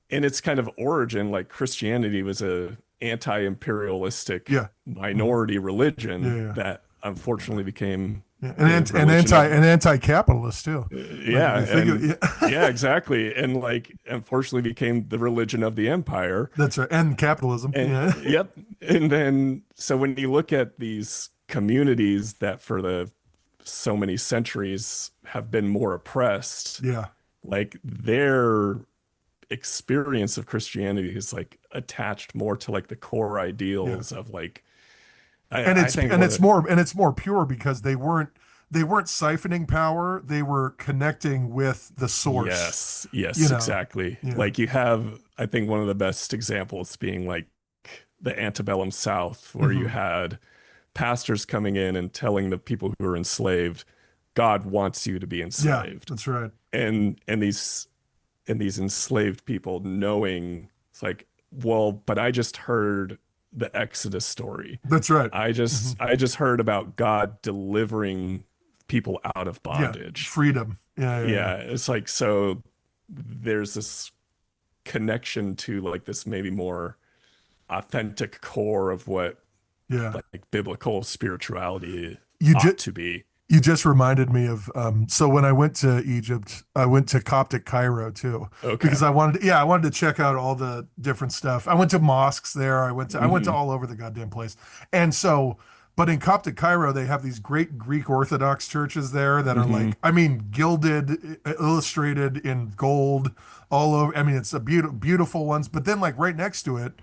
in its kind of origin like Christianity was a anti-imperialistic Yeah. Hmm. minority Yeah, religion yeah. that unfortunately became Yeah. the And religion of anti-capitalist too. Like if yeah you think of, and yeah. yeah exactly and like unfortunately became the religion of the empire. That's right. And capitalism. And Yeah. yep. And then, so when you look at these communities that for the so many centuries have been more oppressed, Yeah. like their experience of Christianity is like attached more to like the core Yeah. ideals of like, And I think and one it's of the, more and it's more pure because they weren't they weren't siphoning power, they were connecting with the source, Yes, you yes, know. exactly. Yeah. Like you have, I think one of the best examples being like the antebellum South, where you Hmm. had pastors coming in and telling the people who were enslaved, God wants you to be Yeah, enslaved. that's right. And these enslaved people knowing it's like, well, but I just heard the Exodus story. That's right. I Hmm. just I just heard about God delivering people out of Yeah, bondage. freedom. Yeah, yeah, Yeah, it's like so there's this connection to like this maybe more authentic core of what yeah. Yeah. like biblical spirituality You ought just to be. you just reminded me of so when I went to Egypt, I went to Coptic Cairo too because Okay. I wanted to check out all the different stuff. I went to mosques there. I went to Hmm. all over the goddamn place. And so but in Coptic Cairo, they have these great Greek Orthodox churches there that are Hmm. like, I mean, gilded, illustrated in gold all over. I mean, it's a beautiful ones. But then like right next to it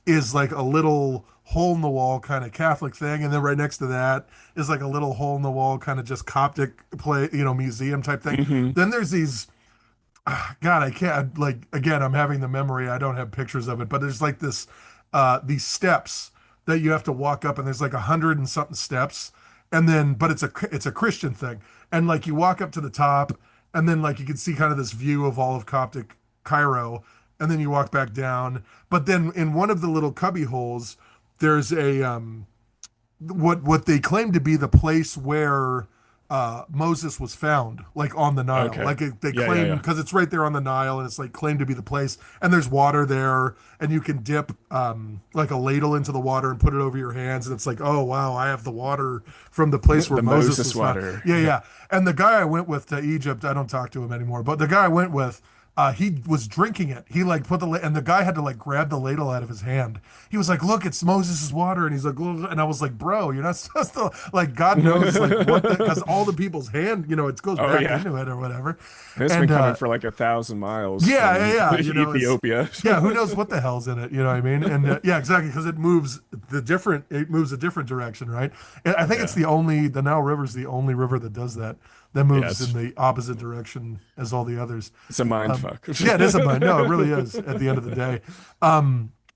is like a little hole in the wall kind of Catholic thing, and then right next to that is like a little hole in the wall kind of just Coptic play, museum type thing. Hmm. Then there's these. God, I can't like again. I'm having the memory. I don't have pictures of it, but there's like this, these steps that you have to walk up, and there's like 100 and something steps, and then but it's a Christian thing, and like you walk up to the top, and then like you can see kind of this view of all of Coptic Cairo, and then you walk back down, but then in one of the little cubby holes, there's a what they claim to be the place where Moses was found, like on the Nile. Okay. Like they Yeah, yeah, claim yeah. because it's right there on the Nile, and it's like claimed to be the place. And there's water there, and you can dip like a ladle into the water and put it over your hands, and it's like, oh wow, I have the water from the place where The Moses Moses was found. water. Yeah, Yeah. yeah. And the guy I went with to Egypt, I don't talk to him anymore, but the guy I went with, he was drinking it. He like put and the guy had to like grab the ladle out of his hand. He was like, "Look, it's Moses' water," and he's like, "Ugh," and I was like, "Bro, you're not supposed to like." God knows like what because all the people's hand, it goes Oh back yeah. into it or whatever. And it's been And coming for like 1,000 miles yeah, yeah, from yeah. It's Ethiopia. yeah. Who knows what the hell's in it? You know what I mean? And yeah, exactly because it moves a different direction, right? And I think it's Yeah. the Nile River's the only river that does that. That Yeah, moves in the opposite direction as all the others. it's a mind Um, fuck. yeah, it is a mind. No, it really is at the end of the day.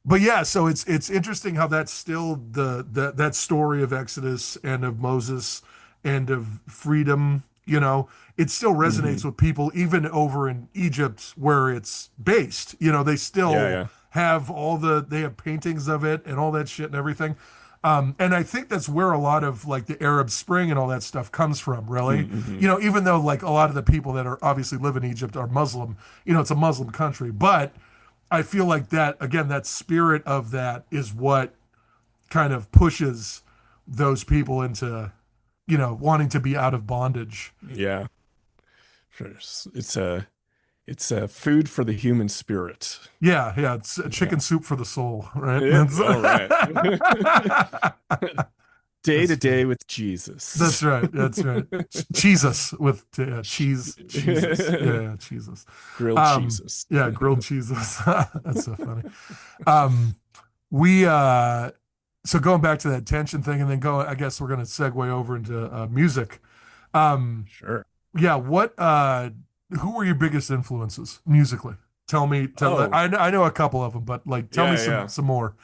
But yeah, so it's interesting how that's still that story of Exodus and of Moses and of freedom, it still Hmm. resonates with people even over in Egypt where it's based. They Yeah, still yeah. have they have paintings of it and all that shit and everything. And I think that's where a lot of like the Arab Spring and all that stuff comes from, really. Hmm. Even though like a lot of the people that are obviously live in Egypt are Muslim, it's a Muslim country, but I feel like that again, that spirit of that is what kind of pushes those people into, wanting to be out of bondage. Yeah. Sure. It's a food for the human spirit. Yeah, yeah, it's a Yeah. chicken soup for the soul, right? Yeah. All right. Day That's to funny. day with That's Jesus. right. That's right. Jesus with cheese, cheeses. Yeah, yeah, cheeses. Grilled Jesus. Yeah, grilled cheeses. That's so funny. Um, we so going back to that tension thing, and then I guess we're gonna segue over into music. Um, Sure. yeah, who were your biggest influences musically? Oh, I know a couple of them, but like tell me yeah, yeah. some more.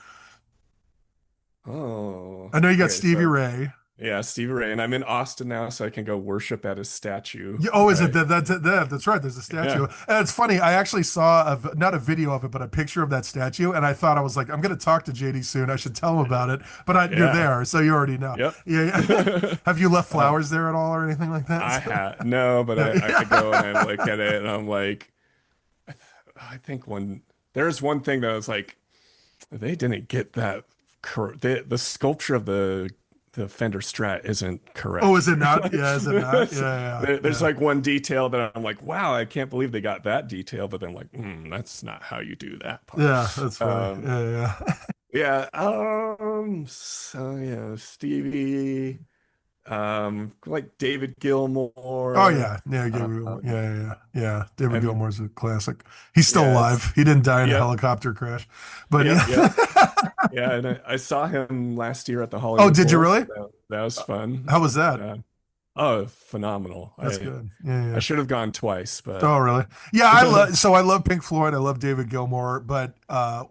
Oh, I know you got okay. Stevie So, Ray. yeah, Stevie Ray. And I'm in Austin now, so I can go worship at his statue. Yeah, oh, is it Right. that's right. There's a Yeah. statue. And it's funny. I actually saw not a video of it, but a picture of that statue, and I thought I was like, I'm going to talk to JD soon. I should tell him about it. But you're Yeah. there, so you already know. Yep. Yeah, yeah. Have you left Uh, flowers there at all or anything like I that? had no, but Yeah, I go yeah. and I look at it and I'm like, I think there's one thing that I was like, they didn't get that correct. The sculpture of the Fender Strat isn't Oh, is correct. it not? Yeah, is it not? Yeah, yeah, There's yeah. like one detail that I'm like, wow, I can't believe they got that detail. But then like, that's not how you do that part. Yeah, that's funny. Um, Yeah, yeah. yeah. So yeah, Stevie, like David Oh Gilmour. yeah, yeah, Um, yeah, yeah, yeah. Yeah. David I mean, Gilmour's a classic. He's still yeah, alive. He didn't die in a yep, helicopter crash, but yep, yep. yeah. Yeah, and I saw him last year at the Oh, Hollywood did you Bowl, so really? that was fun. How was that? Uh, Oh, phenomenal. That's good. Yeah, I yeah. should have gone twice, but Oh, really? Yeah, I love Pink Floyd. I love David Gilmour, but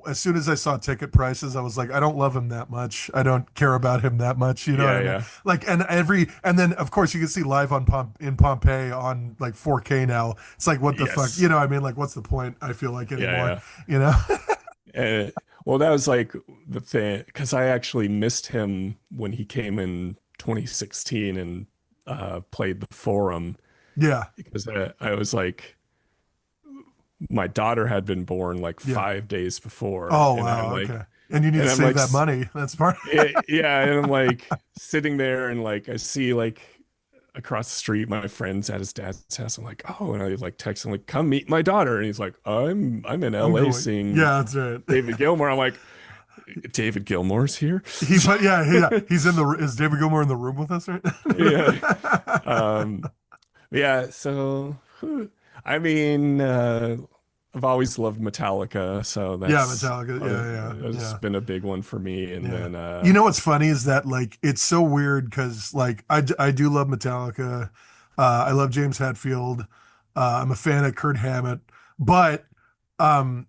as soon as I saw ticket prices, I was like, I don't love him that much. I don't care about him that much. You know what yeah, I mean? yeah. Like, and then of course you can see live on in Pompeii on like 4K now. It's like, what the fuck? You Yes. know, what I mean, like, what's the point? I feel like Yeah, anymore. yeah. You know? Uh, well, that was like the thing because I actually missed him when he came in 2016 and played the Forum Yeah, because I was like my daughter had been born like yeah. 5 days before, Oh, wow. Okay. And you need to and I'm save like, that money. That's part. yeah, and I'm like sitting there and like I see like across the street my friend's at his dad's house. I'm like, oh, and I like text him like, come meet my daughter, and he's like, I'm in I'm LA going. seeing Yeah, that's right. David Gilmour. I'm like, David Gilmour's here. But yeah, he's in the. Is David Gilmour in the room with us, right? Yeah. Um, yeah, so I mean, I've always loved Metallica, so Yeah, that's Metallica. Yeah, yeah, it's yeah, been a big one for me. And yeah. then You know what's funny is that like it's so weird because like I do love Metallica. I love James Hetfield. I'm a fan of Kurt Hammett, but um,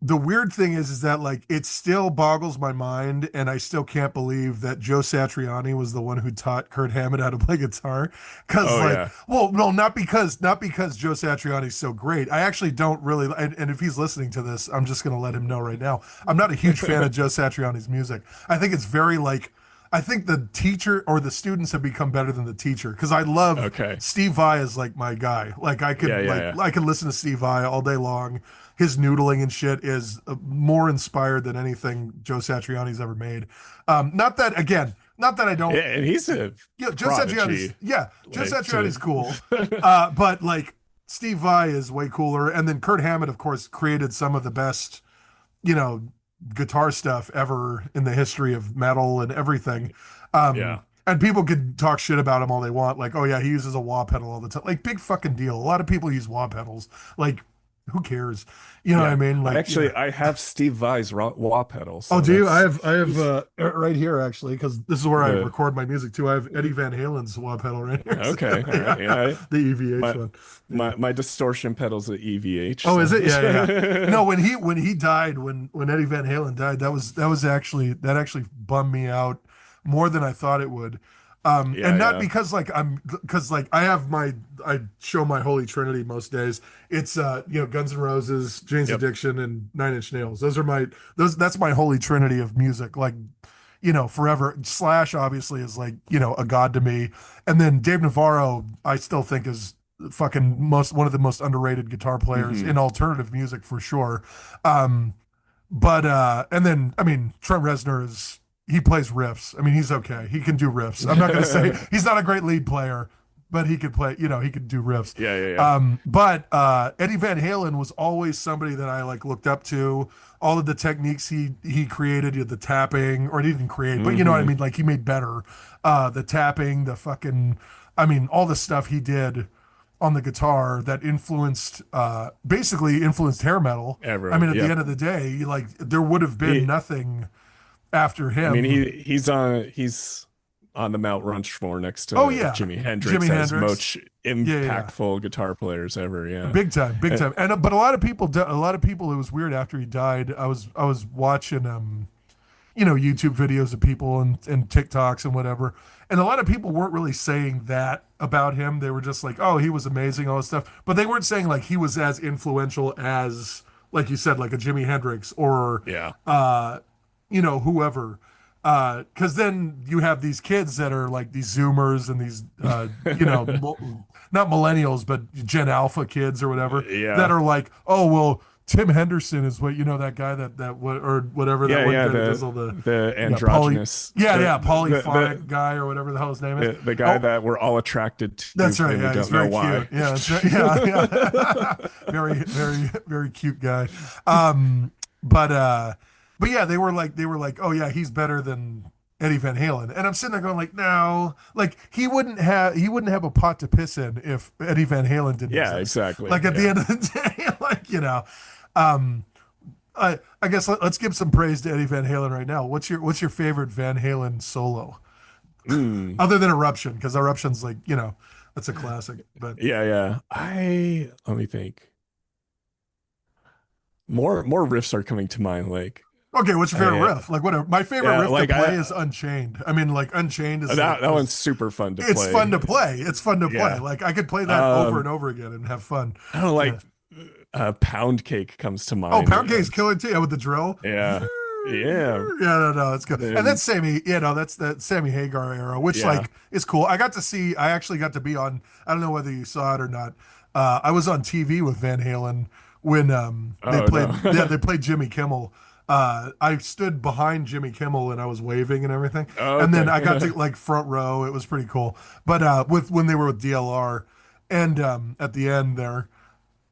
the weird thing is that like it still boggles my mind, and I still can't believe that Joe Satriani was the one who taught Kurt Hammett how to play guitar. Because oh like, yeah, well, no, not because Joe Satriani's so great. I actually don't really, and if he's listening to this, I'm just gonna let him know right now. I'm not a huge fan of Joe Satriani's music. I think it's very like. I think the teacher or the students have become better than the teacher because I love okay, Steve Vai is like my guy. Like yeah, yeah, yeah, I could listen to Steve Vai all day long. His noodling and shit is more inspired than anything Joe Satriani's ever made. Not that I yeah, don't. and he's a Yeah, prodigy. Joe Like Satriani's to, cool, but like Steve Vai is way cooler. And then Kurt Hammett, of course, created some of the best, you know, guitar stuff ever in the history of metal and everything. yeah, And people could talk shit about him all they want, like, oh yeah, he uses a wah pedal all the time. Like, big fucking deal. A lot of people use wah pedals. Like, who cares? You know what I yeah. mean? Like, you know. I have Steve Vai's wah pedal, Oh, so do you? that's I have he's right here actually, because this is where I the record my music too. I have Eddie Van Halen's wah pedal right here. okay, all right, yeah. The EVH My one. Yeah. my distortion pedal's at EVH, Oh, is it? Yeah, yeah, yeah. so No, when he died, when Eddie Van Halen died, that was actually that actually bummed me out more than I thought it would. yeah, And not yeah. because like because like I show my Holy Trinity most days. It's Guns N' Roses, Jane's Yep. Addiction, and Nine Inch Nails. That's my Holy Trinity of music. Like, forever. Slash obviously is like, a god to me. And then Dave Navarro, I still think is fucking one of the most underrated guitar players Hmm. in alternative music for sure. Um, but and then I mean Trent Reznor is he plays riffs. I mean he's okay. He can do riffs. I'm not gonna say he's not a great lead player, but he could play. He could do riffs. Yeah, yeah, yeah. But Eddie Van Halen was always somebody that I like looked up to. All of the techniques he created, the tapping, or he didn't create, but you know what I Hmm. mean. Like he made better. The tapping, the fucking, I mean, all the stuff he did on the guitar that basically influenced hair metal. I Ever. mean, at the Yep. end of the day, like there would have been He, nothing after I mean, him. he's on the Mount Rushmore next Oh to yeah, Jimi Jimi Hendrix as Hendrix. most Yeah, yeah, yeah. impactful guitar players ever. Yeah. Big time, big Uh, time. And but a lot of people. It was weird after he died. I was watching YouTube videos of people and TikToks and whatever. And a lot of people weren't really saying that about him. They were just like, oh, he was amazing, all this stuff. But they weren't saying like he was as influential as, like you said, like a Jimi Hendrix or, yeah. whoever. Because then you have these kids that are like these Zoomers and these, not millennials, but Gen Alpha kids or whatever that Yeah. are like, oh, well, Tim Henderson is what that guy or whatever that Yeah, one yeah, guy that does all the poly androgynous polyphonic guy or whatever the hell his name is. the guy Oh, that we're all attracted to that's right. and we Yeah, he's don't know very why. cute. Yeah, that's right. Yeah, yeah. Very, very, very cute guy. But yeah, they were like, oh yeah, he's better than Eddie Van Halen. And I'm sitting there going like, no, like he wouldn't have a pot to piss in if Eddie Van Halen didn't Yeah, exist. exactly. Like at the Yeah. end of the day, um, I guess let's give some praise to Eddie Van Halen right now. What's your favorite Van Halen solo? Mm, Other than Eruption, because Eruption's like, that's a classic. But yeah, yeah. Let me think. More riffs are coming to mind. Like, okay, what's your favorite I, riff? Like whatever. My favorite yeah, riff to like play is Unchained. I mean, like Unchained is like that one's just super fun to it's fun play. to play. It's fun to play. Yeah. Like I could play that over and Um, over again and have fun. I don't know, Yeah. like Pound Cake comes to Oh, mind. Pound Cake's killer too. Yeah, with the drill. Yeah. Yeah. Yeah, no, that's good. And Then that's Sammy, that's that Sammy Hagar era, which yeah. like is cool. I actually got to be on, I don't know whether you saw it or not. I was on TV with Van Halen when Oh no. they played Jimmy Kimmel. I stood behind Jimmy Kimmel and I was waving and everything. Oh, And then okay. I got to like front row. It was pretty cool. But with when they were with DLR and at the end there,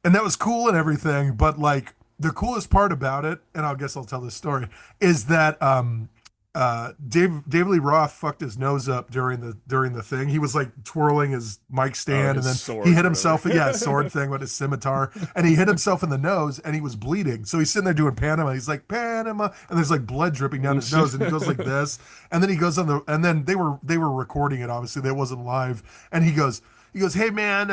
and that was cool and everything, but like the coolest part about it, and I guess I'll tell this story, is that Dave Lee Roth fucked his nose up during the thing. He was like twirling his mic Oh, stand, and his then he sword hit or whatever. himself, yeah, sword thing with his scimitar, and he hit himself in the nose, and he was bleeding. So he's sitting there doing Panama. He's like Panama, and there's like blood dripping down his nose, and he goes like this, and then he goes on and then they were recording it. Obviously, that wasn't live, and he goes, hey man,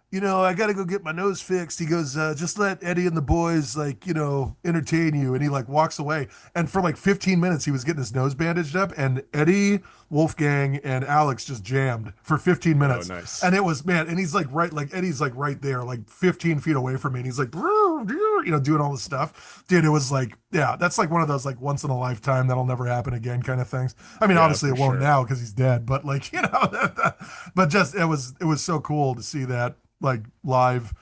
I got to go get my nose fixed. He goes, just let Eddie and the boys, like, entertain you. And he, like, walks away. And for like 15 minutes, he was getting his nose bandaged up. And Eddie, Wolfgang, and Alex just jammed for 15 Oh, minutes. nice. And it was, man, and he's like Eddie's like right there, like 15 feet away from me. And he's like, doing all this stuff. Dude, it was like, yeah, that's like one of those, like, once in a lifetime that'll never happen again kind of things. I mean, Yeah, obviously for it won't sure. now because he's dead, but like, but just, it was so cool to see that like live.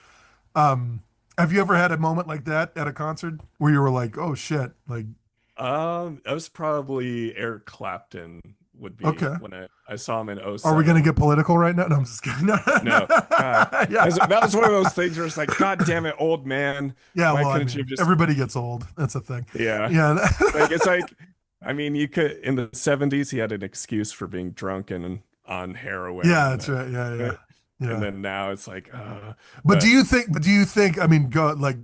Um, have you ever had a moment like that at a concert where you were like, "Oh shit!" Like, That was probably Eric Clapton would be okay, when I saw him in are we gonna '07. get political right now? No, I'm just kidding. No, God, Yeah, that was one of those things where it's like, God damn it, old man, yeah. why Well, I couldn't you mean, have just, everybody gets old. That's a thing. yeah, Yeah, like it's like, I mean, you could in the '70s he had an excuse for being drunk and on yeah. heroin, That's right. Yeah, yeah, and yeah. then now it's like, But do but you think? But do you think? I mean, go like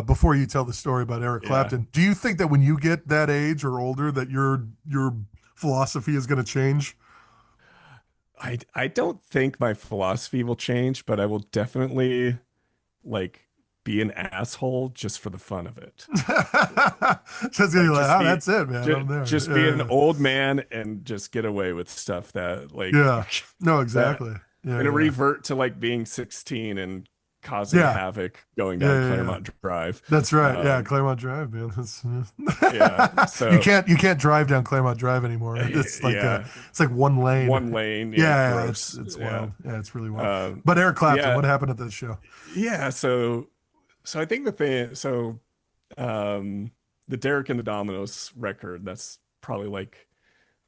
before you tell the story about Eric yeah. Clapton. Do you think that when you get that age or older, that your philosophy is going to change? I don't think my philosophy will change, but I will definitely like be an asshole just for the fun of it. Just gonna be Like like, oh, that's it, man. I'm just be an there. old man and just get away with stuff that Yeah, like yeah. No, that exactly. Yeah, and yeah, revert to like being 16 and causing yeah, havoc going yeah, down yeah, yeah. Claremont Drive. That's right. Yeah, Um, Claremont Drive, man. yeah, You so can't drive down Claremont Drive anymore. yeah, It's like one lane. one lane, yeah, Yeah, yeah, it's gross. it's Yeah. wild. Yeah, it's really wild. Um, But Eric Clapton, yeah, what happened at this show? yeah, so I think the thing um the Derek and the Dominoes record, that's probably like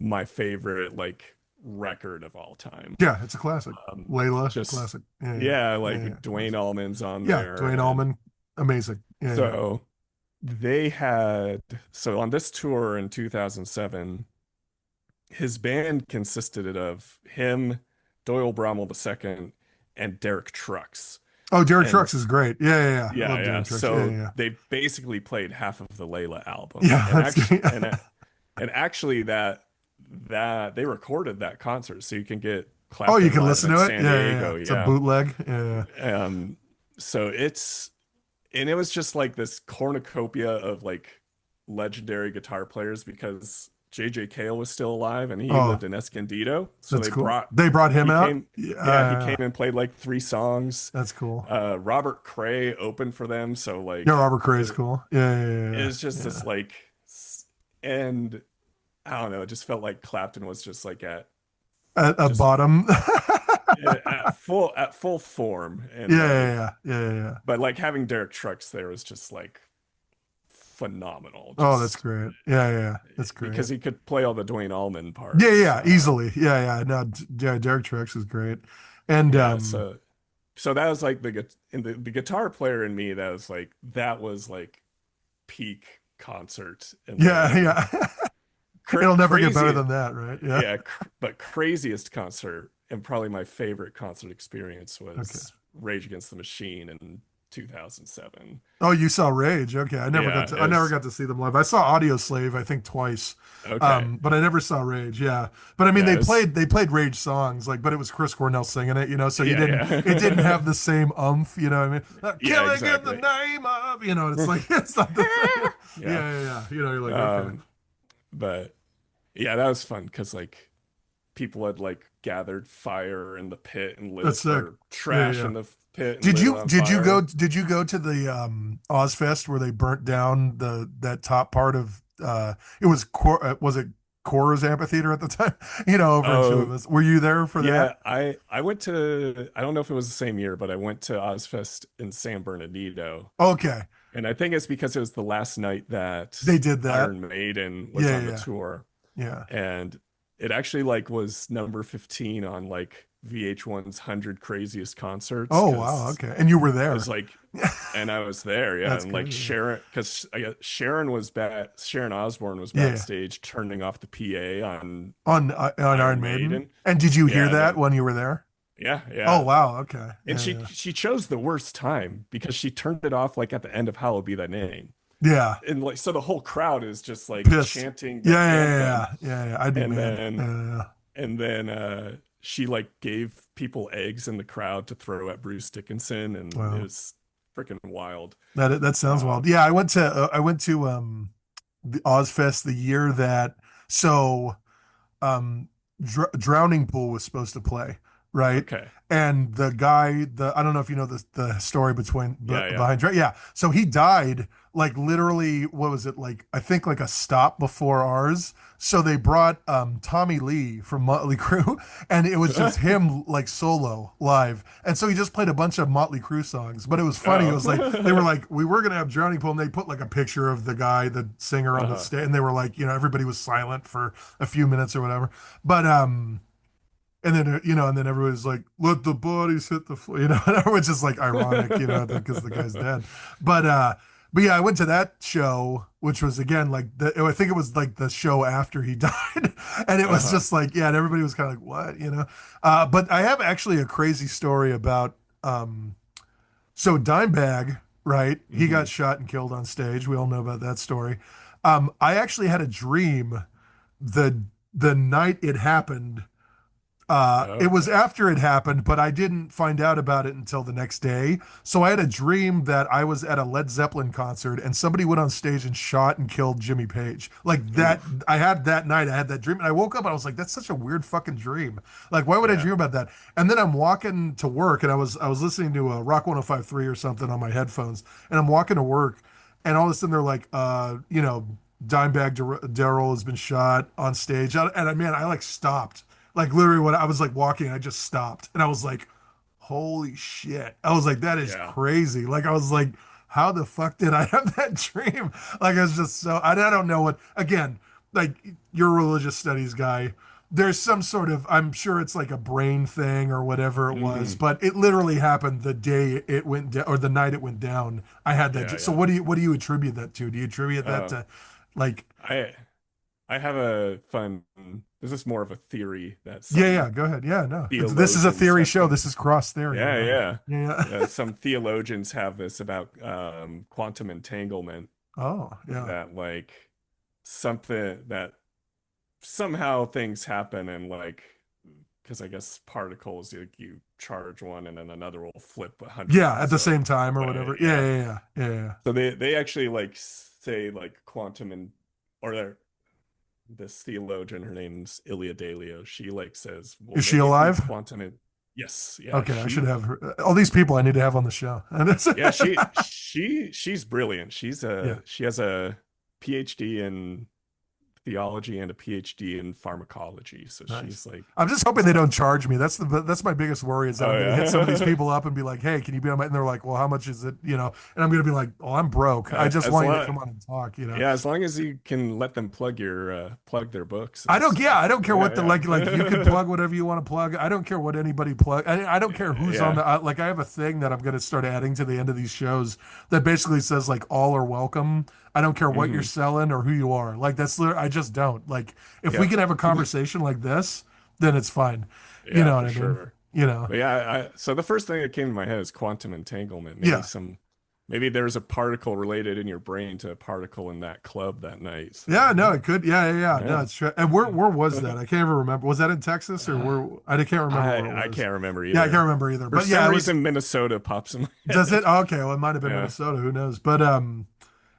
my favorite like record of all time. Yeah, it's a classic. Um, Layla, just classic. Yeah, yeah, yeah, yeah, like yeah. Dwayne Allman's on Yeah, there, Dwayne and Allman, amazing. Yeah, yeah. so they had so on this tour in 2007, his band consisted of him, Doyle Brommel II, and Derek Trucks. Oh, Derek And Trucks is great. Yeah, yeah, yeah. I yeah, love yeah. Derek Trucks. Yeah, So yeah, they basically played half of the Layla album, yeah. and That's actually, good. and actually that they recorded that concert, so you can get Oh, you Clapton can live listen in to it? San Yeah, yeah, yeah. Diego. It's a Yeah. bootleg. Yeah, So it was just like this cornucopia of like legendary guitar players because JJ Cale was still alive and he yeah. lived in Escondido. So That's cool. They brought him he out? came, yeah, he Yeah, came and played like three songs. that's cool. Robert Cray opened for them. So Yeah, like Robert Cray is cool. Yeah, yeah, it yeah, was just yeah. this like, and I don't know, it just felt like Clapton was just like At just bottom. at full form. Yeah, And yeah, yeah, yeah, yeah. but like having Derek Trucks there was just like phenomenal. Oh, that's Just great. Yeah, yeah, yeah. That's great. because he could play all the Dwayne Allman Yeah, parts. yeah, easily. Yeah, yeah. No, yeah, Derek Trucks is great. And Yeah, so that was like the guitar player in me that was like peak concert and yeah, then yeah. It'll never get better crazy than that, right? Yeah. yeah but craziest concert and probably my favorite concert experience Okay. was Rage Against the Machine in 2007. Oh, you saw Rage. Okay. Yeah, I never got to see them live. I saw Audio Slave, I think twice. okay. But I never saw Rage. Yeah. But I mean Yeah, they played Rage songs, like, but it was Chris Cornell singing it, so yeah, it didn't yeah. have the same umph, you know what I mean? Yeah, Killing in the exactly. name of, it's like it's not the same. Yeah. Yeah, yeah, yeah. You're like, okay. Um, but yeah, that was fun because like people had like gathered fire in the pit and That's lit sick. or Yeah, yeah, trash yeah. in the pit and lit it on fire. Did you go to the Ozfest where they burnt down that top part of it was it Cora's Amphitheater at the time? Over in Chile Oh, Vista. Were you there for yeah, that? I went to, I don't know if it was the same year, but I went to Ozfest in San Bernardino. Okay. And I think it's because it was the last night that They did that. Iron Maiden was Yeah, on the yeah. tour. Yeah. And it actually like was number 15 on like VH1's 100 craziest concerts Oh, wow. because Okay. And you were it was there. like, and I was there, yeah. That's And like crazy. Sharon, because I guess Sharon Osbourne was Yeah, yeah. backstage turning off the PA on On Iron Iron Maiden. Maiden. And did you hear Yeah, and that then when you were there? yeah, Oh, yeah. wow. Okay. And Yeah, yeah. she chose the worst time because she turned it off like at the end of Hallowed Be Thy Name. Yeah. And like so the whole crowd is just like Pissed. chanting Yeah, the yeah, anthem. yeah. Yeah, yeah. I'd be And mad. then and then she like gave people eggs in the crowd to throw at Bruce Dickinson, and it Wow. was freaking wild. That sounds wild. Um, Yeah, I went to the Ozfest the year that so Drowning Pool was supposed to play, right? okay. And the I don't know if you know the story Yeah, yeah. behind yeah. So he died like literally, what was it, like I think like a stop before ours. So they brought Tommy Lee from Motley Crue, and it was just him like solo live. And so he just played a bunch of Motley Crue songs. But it was funny. It was like they were Oh. like, we were gonna have Drowning Pool, and they put like a picture of the guy, the singer on the Uh-huh. stage, and they were like, everybody was silent for a few minutes or whatever. But and then and then everybody's like, "Let the bodies hit the floor," which is like ironic, because the guy's dead. But but yeah, I went to that show, which was again like I think it was like the show after he died, and it was Uh-huh. just like, yeah, and everybody was kind of like, "What?" But I have actually a crazy story about so Dimebag, right? He Hmm. got shot and killed on stage. We all know about that story. I actually had a dream the the night it happened. It was Okay. after it happened, but I didn't find out about it until the next day. So I had a dream that I was at a Led Zeppelin concert and somebody went on stage and shot and killed Jimmy Page. Like that, Oof. I had that night, I had that dream, and I woke up and I was like, "That's such a weird fucking dream. Like, why would I Yeah. dream about that?" And then I'm walking to work, and I was listening to a Rock 105.3 or something on my headphones, and I'm walking to work, and all of a sudden they're like, Dimebag Daryl has been shot on stage, and man, I like stopped. Like literally when I was like walking, I just stopped and I was like, holy shit. I was like, that is Yeah. crazy. Like I was like, how the fuck did I have that dream? Like I was just so I don't know what again, like you're a religious studies guy. There's some sort of I'm sure it's like a brain thing or whatever it was, Hmm. but it literally happened the day it went down or the night it went down. I had that. Yeah, So yeah. what do you attribute that to? Do you attribute that Uh, to like I I have a fun, this is more of a theory that yeah, yeah, some go ahead. Yeah, no. This is a theologians theory have show. come. This is cross theory, Yeah, remember? yeah. Yeah. Yeah, some theologians have this about quantum entanglement, Oh, yeah. that like something that somehow things happen and like because I guess particles you charge one and then another will flip 100 Yeah, at times the the same time or way. whatever. Yeah, Yeah. yeah, yeah. Yeah, yeah. So they actually like say like quantum and or this theologian, her name's Ilia Delio. She like says, well, Is she maybe alive? quantum and yes, yeah, Okay, I should have her. All these people I need to have on the show. And it's yeah, she's brilliant. yeah. She has a PhD in theology and a PhD in pharmacology. So Nice. she's like I'm just hoping they smart. don't charge me. That's my biggest worry is that Oh I'm going to hit some of these yeah. people up and be like, "Hey, can you be on my?" And they're like, "Well, how much is it?" And I'm going to be like, "Oh, I'm broke. I just As want you to long come on and talk." yeah, as long as you can let them plug your plug their books I and don't, yeah, I stuff. don't care what the Yeah, like you can yeah. plug whatever you want to plug. I don't care what anybody plug. I don't care who's on Yeah. the like. I have a thing that I'm going to start adding to the end of these shows that basically says like all are welcome. I don't care what you're Hmm. selling or who you are. Like I just don't like if we Yep. can have a conversation like this, then it's fine. You Yeah, know what for I mean? sure. You know? But yeah, so the first thing that came to my head is quantum entanglement. Maybe Yeah. some maybe there's a particle related in your brain to a particle in that club that night. So Yeah, no, it could. Yeah, yeah, yeah. No, yeah. it's true. And where was that? I can't even remember. Was that in Texas or Uh, where? I can't remember where it I was. can't remember Yeah, I can't either. remember either. For But some yeah, it was. reason, Minnesota pops in my Does it? head. Oh, okay, well, it might have been Yeah. Minnesota. Who knows? But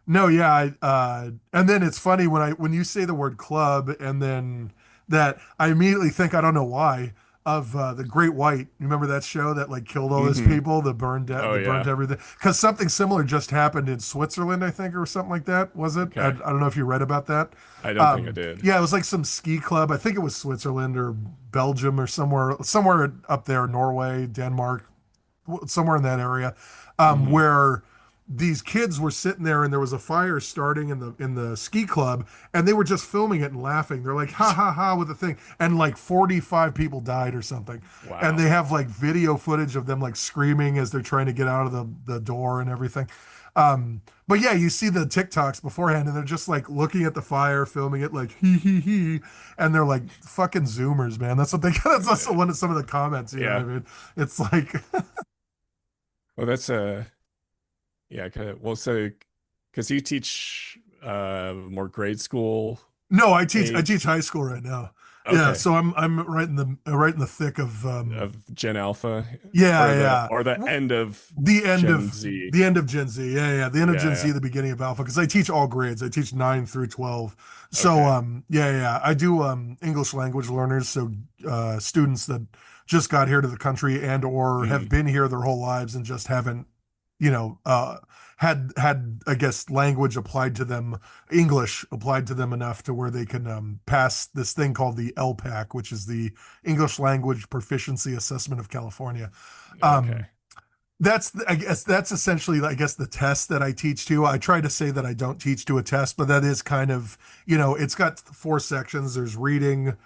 no, yeah. And then it's funny when you say the word club, and then that I immediately think, I don't know why, of the Great White. You remember that show that like killed all those Hmm. people, Oh that burned yeah. everything? Because something similar just happened in Switzerland, I think, or something like that. Was it? I Okay. don't know if you read about that. I don't think I did. Yeah, it was like some ski club. I think it was Switzerland or Belgium or somewhere up there, Norway, Denmark, somewhere in that area, Hmm. where these kids were sitting there and there was a fire starting in the ski club, and they were just filming it and laughing. They're like ha ha ha with the thing, and like 45 people died or something. And Wow. they have like video footage of them like screaming as they're trying to get out of the door and everything. But yeah, you see the TikToks beforehand, and they're just like looking at the fire, filming it, like hee hee hee, and they're like fucking Zoomers, man. That's what they. That's also one of some of the comments. You know what I Yeah. mean? It's like, Well, that's yeah. Well, so because you teach more grade school no, I teach age. high school right now. Yeah, Okay. so I'm right in the thick of Of Gen Alpha yeah, yeah. or the end of The end Gen of Z. the end of Gen Z. Yeah, yeah. The end of Gen Yeah, Z, the beginning of Alpha, because I teach all grades. I teach 9 through 12. yeah. So Okay. yeah, yeah. I do English language learners, so students that just got here to the country and or have Mm, been here their whole lives and just haven't, you know, had I guess language applied to them, English applied to them enough to where they can pass this thing called the LPAC, which is the English Language Proficiency Assessment of California. okay. Um, I guess that's essentially, I guess, the test that I teach to. I try to say that I don't teach to a test, but that is kind of, it's got 4 sections. There's reading,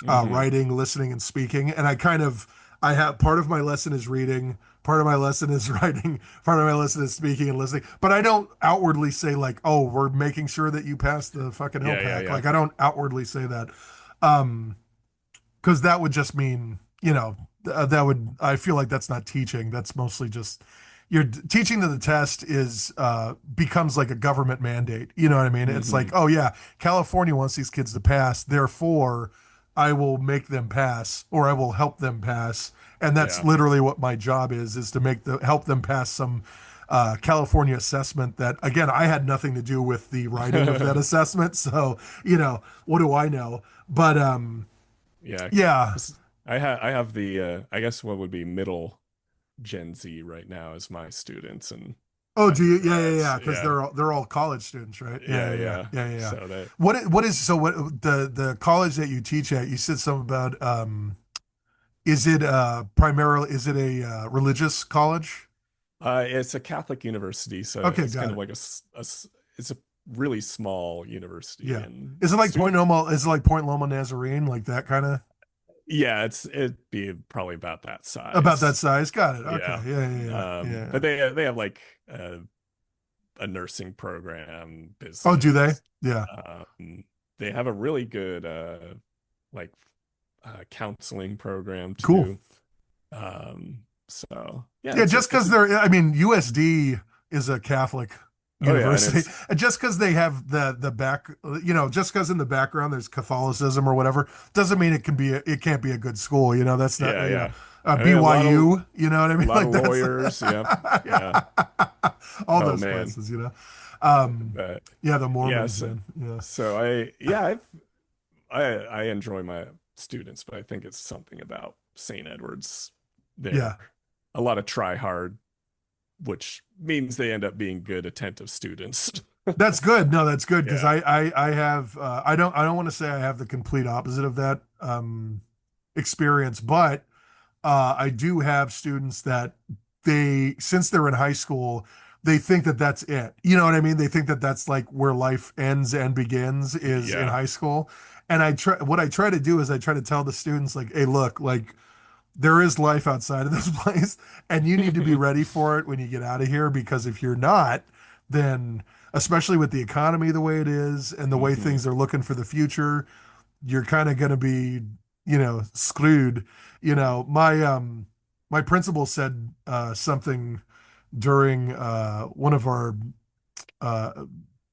Hmm. writing, listening, and speaking. And I have part of my lesson is reading, part of my lesson is writing, part of my lesson is speaking and listening. But I don't outwardly say like, oh, we're making sure that you pass the fucking Yeah, yeah, LPAC. yeah. Like I don't outwardly say that. Um, because that would just mean, that would, I feel like that's not teaching. That's mostly just you're teaching that the test is becomes like a government mandate. You know what I mean? It's like, Hmm. oh yeah, California wants these kids to pass, therefore I will make them pass or I will help them pass. And that's Yeah. literally what my job is to help them pass some California assessment that again I had nothing to do with the writing of that assessment. So, what do I know? But Yeah. yeah. 'Cause I have the I guess what would be middle Gen Z right now as my students and Oh, do you? Yeah, yeah, undergrads. yeah. Because Yeah. they're all college students, right? Yeah, Yeah, yeah, yeah, yeah. yeah, yeah, yeah. So that What is so? What the college that you teach at? You said something about is it primarily is it a religious college? it's a Catholic university, so Okay, it's kind got of it. like it's a really small university Yeah. and Is it like Point student Loma? Is it like Point Loma Nazarene, like that kind of yeah, it'd be probably about that about that size. size? Got it. Okay. Yeah. Yeah, yeah, yeah, yeah. But they have like a nursing program, Oh, do they? business. Yeah. They have a really good like counseling program Cool. too. So yeah, Yeah, just it's because a I mean, USD is a Catholic oh yeah, and university. it's And just because they have just because in the background there's Catholicism or whatever, doesn't mean it can't be a good school. That's not, yeah, yeah. I mean BYU, you know what I a mean? lot Like of that's, lawyers, yep. Yeah. yeah, all Oh those man. places. Um, But yeah, the Mormons, yes, man. Yeah. so I yeah, I enjoy my students, but I think it's something about St. Edward's. They're Yeah. a lot of try hard, which means they end up being good, attentive students. That's good. No, that's good because Yeah. I have I don't want to say I have the complete opposite of that experience, but I do have students that since they're in high school, they think that that's it. You know what I mean? They think that that's like where life ends and begins is in Yeah. high school. And what I try to do is I try to tell the students like, hey, look, like there is life outside of this place and you need to be ready for it when you get out of here because if you're not, then especially with the economy the way it is and the way Hmm. things are looking for the future, you're kind of going to be, screwed. My principal said something during one of our uh,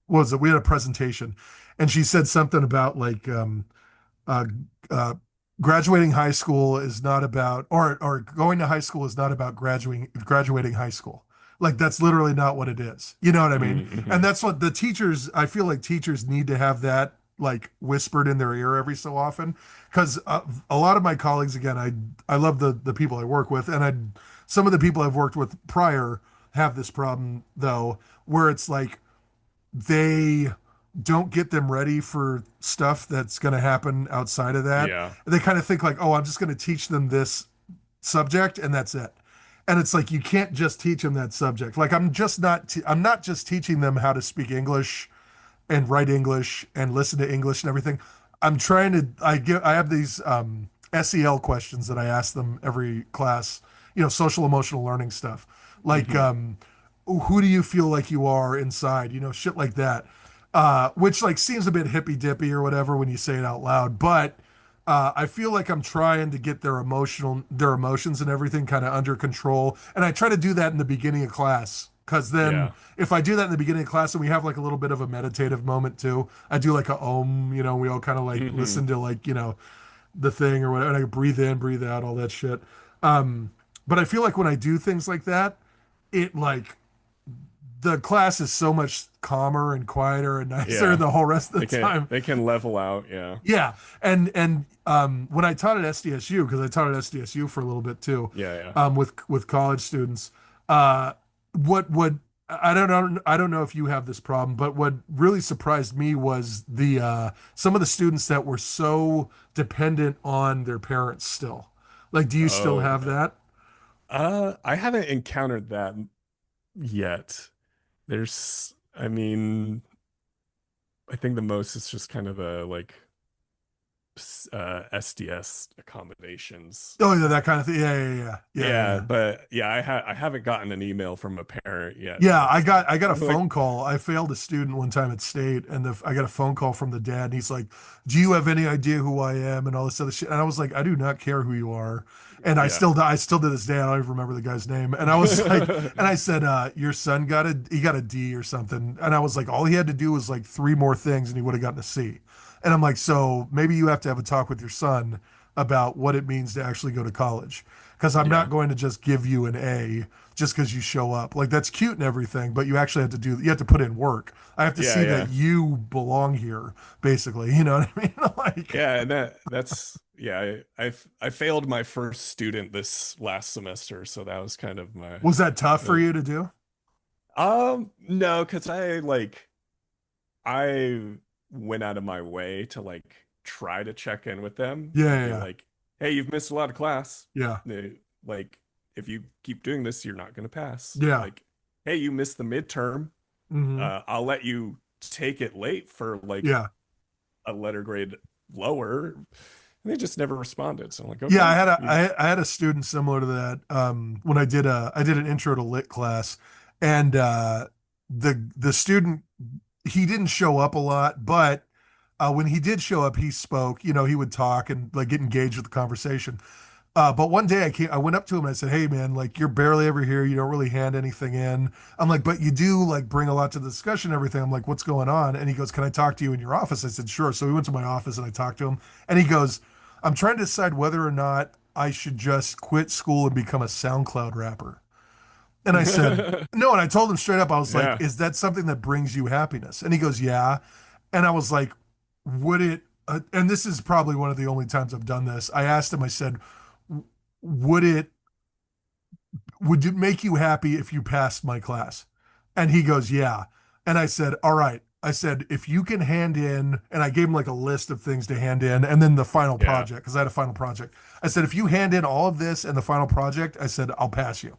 what was it? We had a presentation, and she said something about like uh, uh, graduating high school is not about, or going to high school is not about graduating high school. Like that's literally not what it is. You know what I mean? And Mm-hmm. that's what the teachers, I feel like teachers need to have that like whispered in their ear every so often. Because a lot of my colleagues, again, I love the people I work with, and some of the people I've worked with prior have this problem though, where it's like they don't get them ready for stuff that's going to happen outside of that. Yeah. They kind of think like, oh, I'm just going to teach them this subject and that's it. And it's like you can't just teach them that subject. Like I'm not just teaching them how to speak English and write English and listen to English and everything. I have these SEL questions that I ask them every class, social emotional learning stuff. Like Hmm. who do you feel like you are inside? Shit like that. Which like seems a bit hippy dippy or whatever when you say it out loud, but I feel like I'm trying to get their emotions and everything kind of under control. And I try to do that in the beginning of class. Cause then Yeah. if I do that in the beginning of class and we have like a little bit of a meditative moment too, I do like a we all kind of like Hmm. listen to like, the thing or whatever. And I breathe in, breathe out, all that shit. Um, but I feel like when I do things like that, it like the class is so much calmer and quieter and nicer Yeah. the whole rest of They the can time. they can level out. Yeah. Yeah, and when I taught at SDSU, because I taught at SDSU for a little bit too, Yeah. Yeah. with college students, uh, what I don't know if you have this problem, but what really surprised me was the some of the students that were so dependent on their parents still. Like, do you still Oh have man. that? I haven't encountered that yet. I mean, I think the most is just kind of a like SDS accommodations. Oh yeah, that kind of thing. Yeah, yeah, yeah, yeah, yeah, Yeah, yeah. but yeah, I haven't gotten an email from a parent yet Yeah, I that's got like I got a like phone call. I failed a student one time at state, and I got a phone call from the dad, and he's like, "Do you have any idea who I am?" and all this other shit. And I was like, "I do not care who you are." And yeah. I still to this day, I don't even remember the guy's name. And I was like, and I said, "Your son he got a D or something." And I was like, all he had to do was like three more things, and he would have gotten a C. And I'm like, so maybe you have to have a talk with your son about what it means to actually go to college, because I'm not Yeah. going to just give you an A just because you show up. Like that's cute and everything, but you have to put in work. I have to Yeah, see yeah. that you belong here, basically. You know what I mean? Like, Yeah, and that's yeah, I failed my first student this last semester, so that was kind of my was that tough for uh, you to do? no, 'cause I went out of my way to like try to check in with them Yeah, and yeah, be yeah. like, "Hey, you've missed a lot of class. Yeah. Like if you keep doing this, you're not going to pass. Yeah. Like, hey, you missed the midterm. Hmm. I'll let you take it late for like Yeah. a letter grade lower." And they just never responded. So I'm like, Yeah, "Okay." I had a student similar to that when I did an intro to lit class, and the student, he didn't show up a lot, but when he did show up, he spoke. He would talk and like get engaged with the conversation. But one day I went up to him and I said, "Hey man, like you're barely ever here. You don't really hand anything in." I'm like, "But you do like bring a lot to the discussion, and everything." I'm like, "What's going on?" And he goes, "Can I talk to you in your office?" I said, "Sure." So we went to my office and I talked to him, and he goes, "I'm trying to decide whether or not I should just quit school and become a SoundCloud rapper." And I said, "No." And I told him straight up, I was like, Yeah. "Is that something that brings you happiness?" And he goes, "Yeah." And I was like, "Would it?" And this is probably one of the only times I've done this. I asked him, I said, would it would it make you happy if you passed my class? And he goes, yeah. And I said, all right. I said, if you can hand in, and I gave him like a list of things to hand in, and then the final Yeah. project, because I had a final project. I said, if you hand in all of this and the final project, I said, I'll pass you.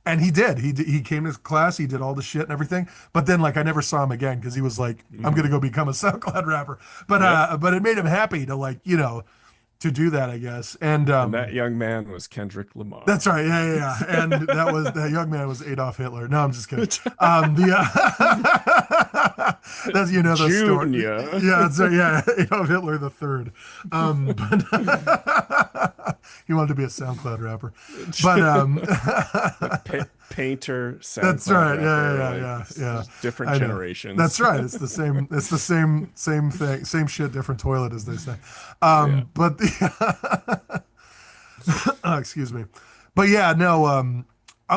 And he did. He came to class, he did all the shit and everything. But then like I never saw him again because he was like, I'm gonna Mhm. go become a SoundCloud rapper. Yep. But it made him happy to like, to do that, I guess. And And that young man was Kendrick that's Lamar. right. Yeah, yeah, yeah. And that young man was Adolf Hitler. No, I'm just kidding. That's the story. Junior. Yeah, that's right. Yeah, Adolf Hitler the third. But He wanted to be a SoundCloud rapper, but Like painter, that's SoundCloud right. rapper, Yeah, yeah, like yeah, it's yeah. just different I know. generations. That's right. It's the same. It's the same thing. Same shit, different toilet, as they say. Yeah. But the excuse me. But yeah, no.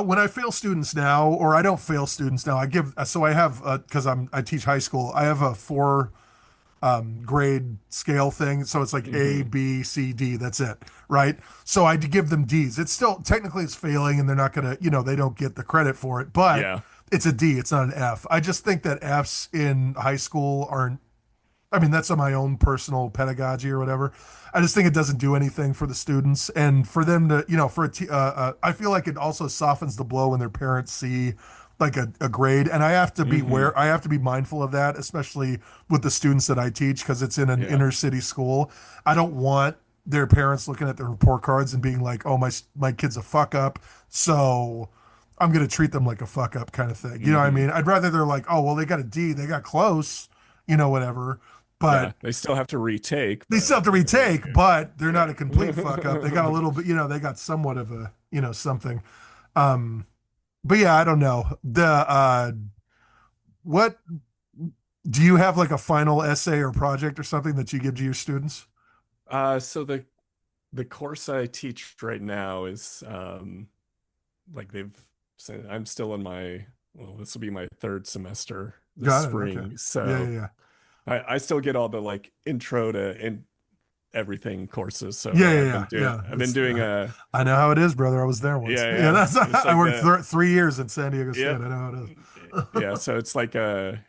When I fail students now, or I don't fail students now, I give. So I have because I teach high school. I have a four grade scale thing. So it's like A, Hmm. B, C, D. That's it, right? So I give them D's. It's still technically it's failing, and they're not gonna, they don't get the credit for it, but Yeah. it's a D. It's not an F. I just think that Fs in high school aren't. I mean, that's on my own personal pedagogy or whatever. I just think it doesn't do anything for the students and for them to, I feel like it also softens the blow when their parents see like a grade. And Hmm. I have to be mindful of that, especially with the students that I teach because it's in an Yeah. inner city school. I don't want their parents looking at their report cards and being like, "Oh, my kid's a fuck up," so I'm gonna treat them like a fuck up kind of thing. You know what I Hmm. mean? I'd rather they're like, "Oh, well, they got a D, they got close," whatever. But Yeah. They still have to retake, they still but have to retake, but they're not a complete fuck up. They got a yeah. little bit, they got somewhat of a, something. Um, but yeah, I don't know. What do you have like a final essay or project or something that you give to your students? So the course I teach right now is like they've said I'm still in my well, this will be my third semester this Got it. Okay. spring. Yeah, yeah, So yeah. I still get all the like intro to in everything courses. Yeah, So yeah, yeah, yeah. I've been doing a I know how it is, brother. I was there once. yeah, Yeah, yeah. that's It's I like worked the 3 years in San Diego State. yep. I know how it Yeah, is. so it's like a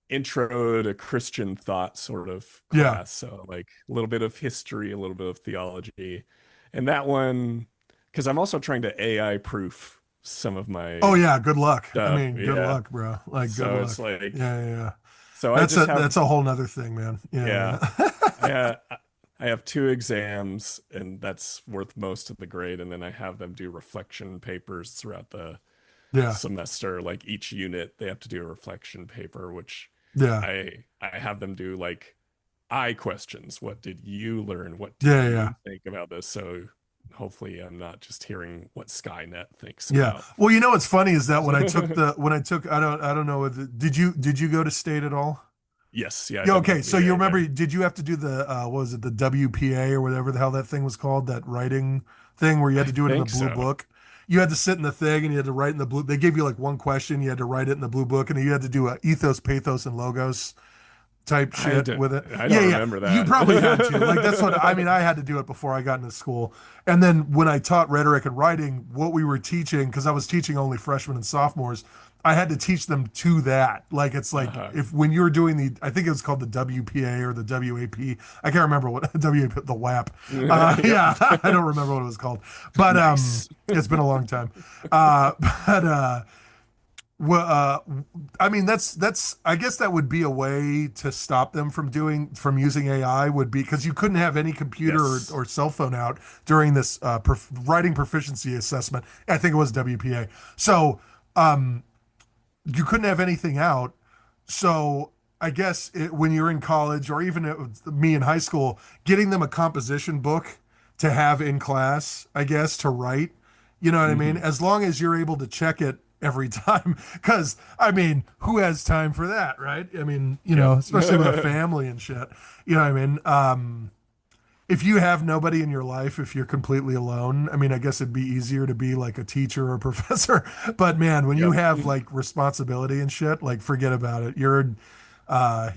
intro to Christian thought sort of Yeah. class. So like a little bit of history, a little bit of theology. And that one, because I'm also trying to AI proof some of Oh my yeah, good luck. I stuff. mean, good Yeah. luck, bro. Like good So luck. it's like, Yeah, yeah, yeah. so I That's just a have, that's a whole nother thing, man. yeah, Yeah, I, yeah. I have two exams and that's worth most of the grade. And then I have them do reflection papers throughout the Yeah. semester. Like each unit, they have to do a reflection paper, which Yeah. I have them do like I questions. What did you learn? What did Yeah, yeah. you think about this? So hopefully I'm not just hearing what Skynet thinks Yeah. about. Well, what's funny is that when I took I don't know did you go to state at all? Yes, yeah, I've Yeah, been okay. So you yeah, remember did you have to do the what was it, the WPA or whatever the hell that thing was called, that writing thing where you had I to do it in the think blue so. book? You had to sit in the thing and you had to write in the blue. They gave you like one question, you had to write it in the blue book, and you had to do a ethos, pathos, and logos type shit with it. I Yeah, don't yeah. remember You probably had to. Like that's what I that. mean. I had to do it before I got into school. And then when I taught rhetoric and writing, what we were teaching, because I was teaching only freshmen and sophomores, I had to teach them to that. Like it's like Uh-huh. if when you were doing I think it was called the WPA or the WAP. I can't remember what WAP, the WAP. Yep. Yeah, I don't remember what it was called, but Nice. it's been a long time. Uh, but well, I mean, that's. I guess that would be a way to stop them from using AI would be because you couldn't have any computer Yes. or cell phone out during this writing proficiency assessment. I think it was WPA. So you couldn't have anything out. So I guess when you're in college or even me in high school, getting them a composition book to have in class, I guess, to write, you know what I mean? Hmm. As long as you're able to check it every time. Because, I mean, who has time for that, right? I mean, Yep. especially with a family and shit. You know what I mean? If you have nobody in your life, if you're completely alone, I mean, I guess it'd be easier to be like a teacher or a professor. But man, when you Yep. have like responsibility and shit, like forget about it.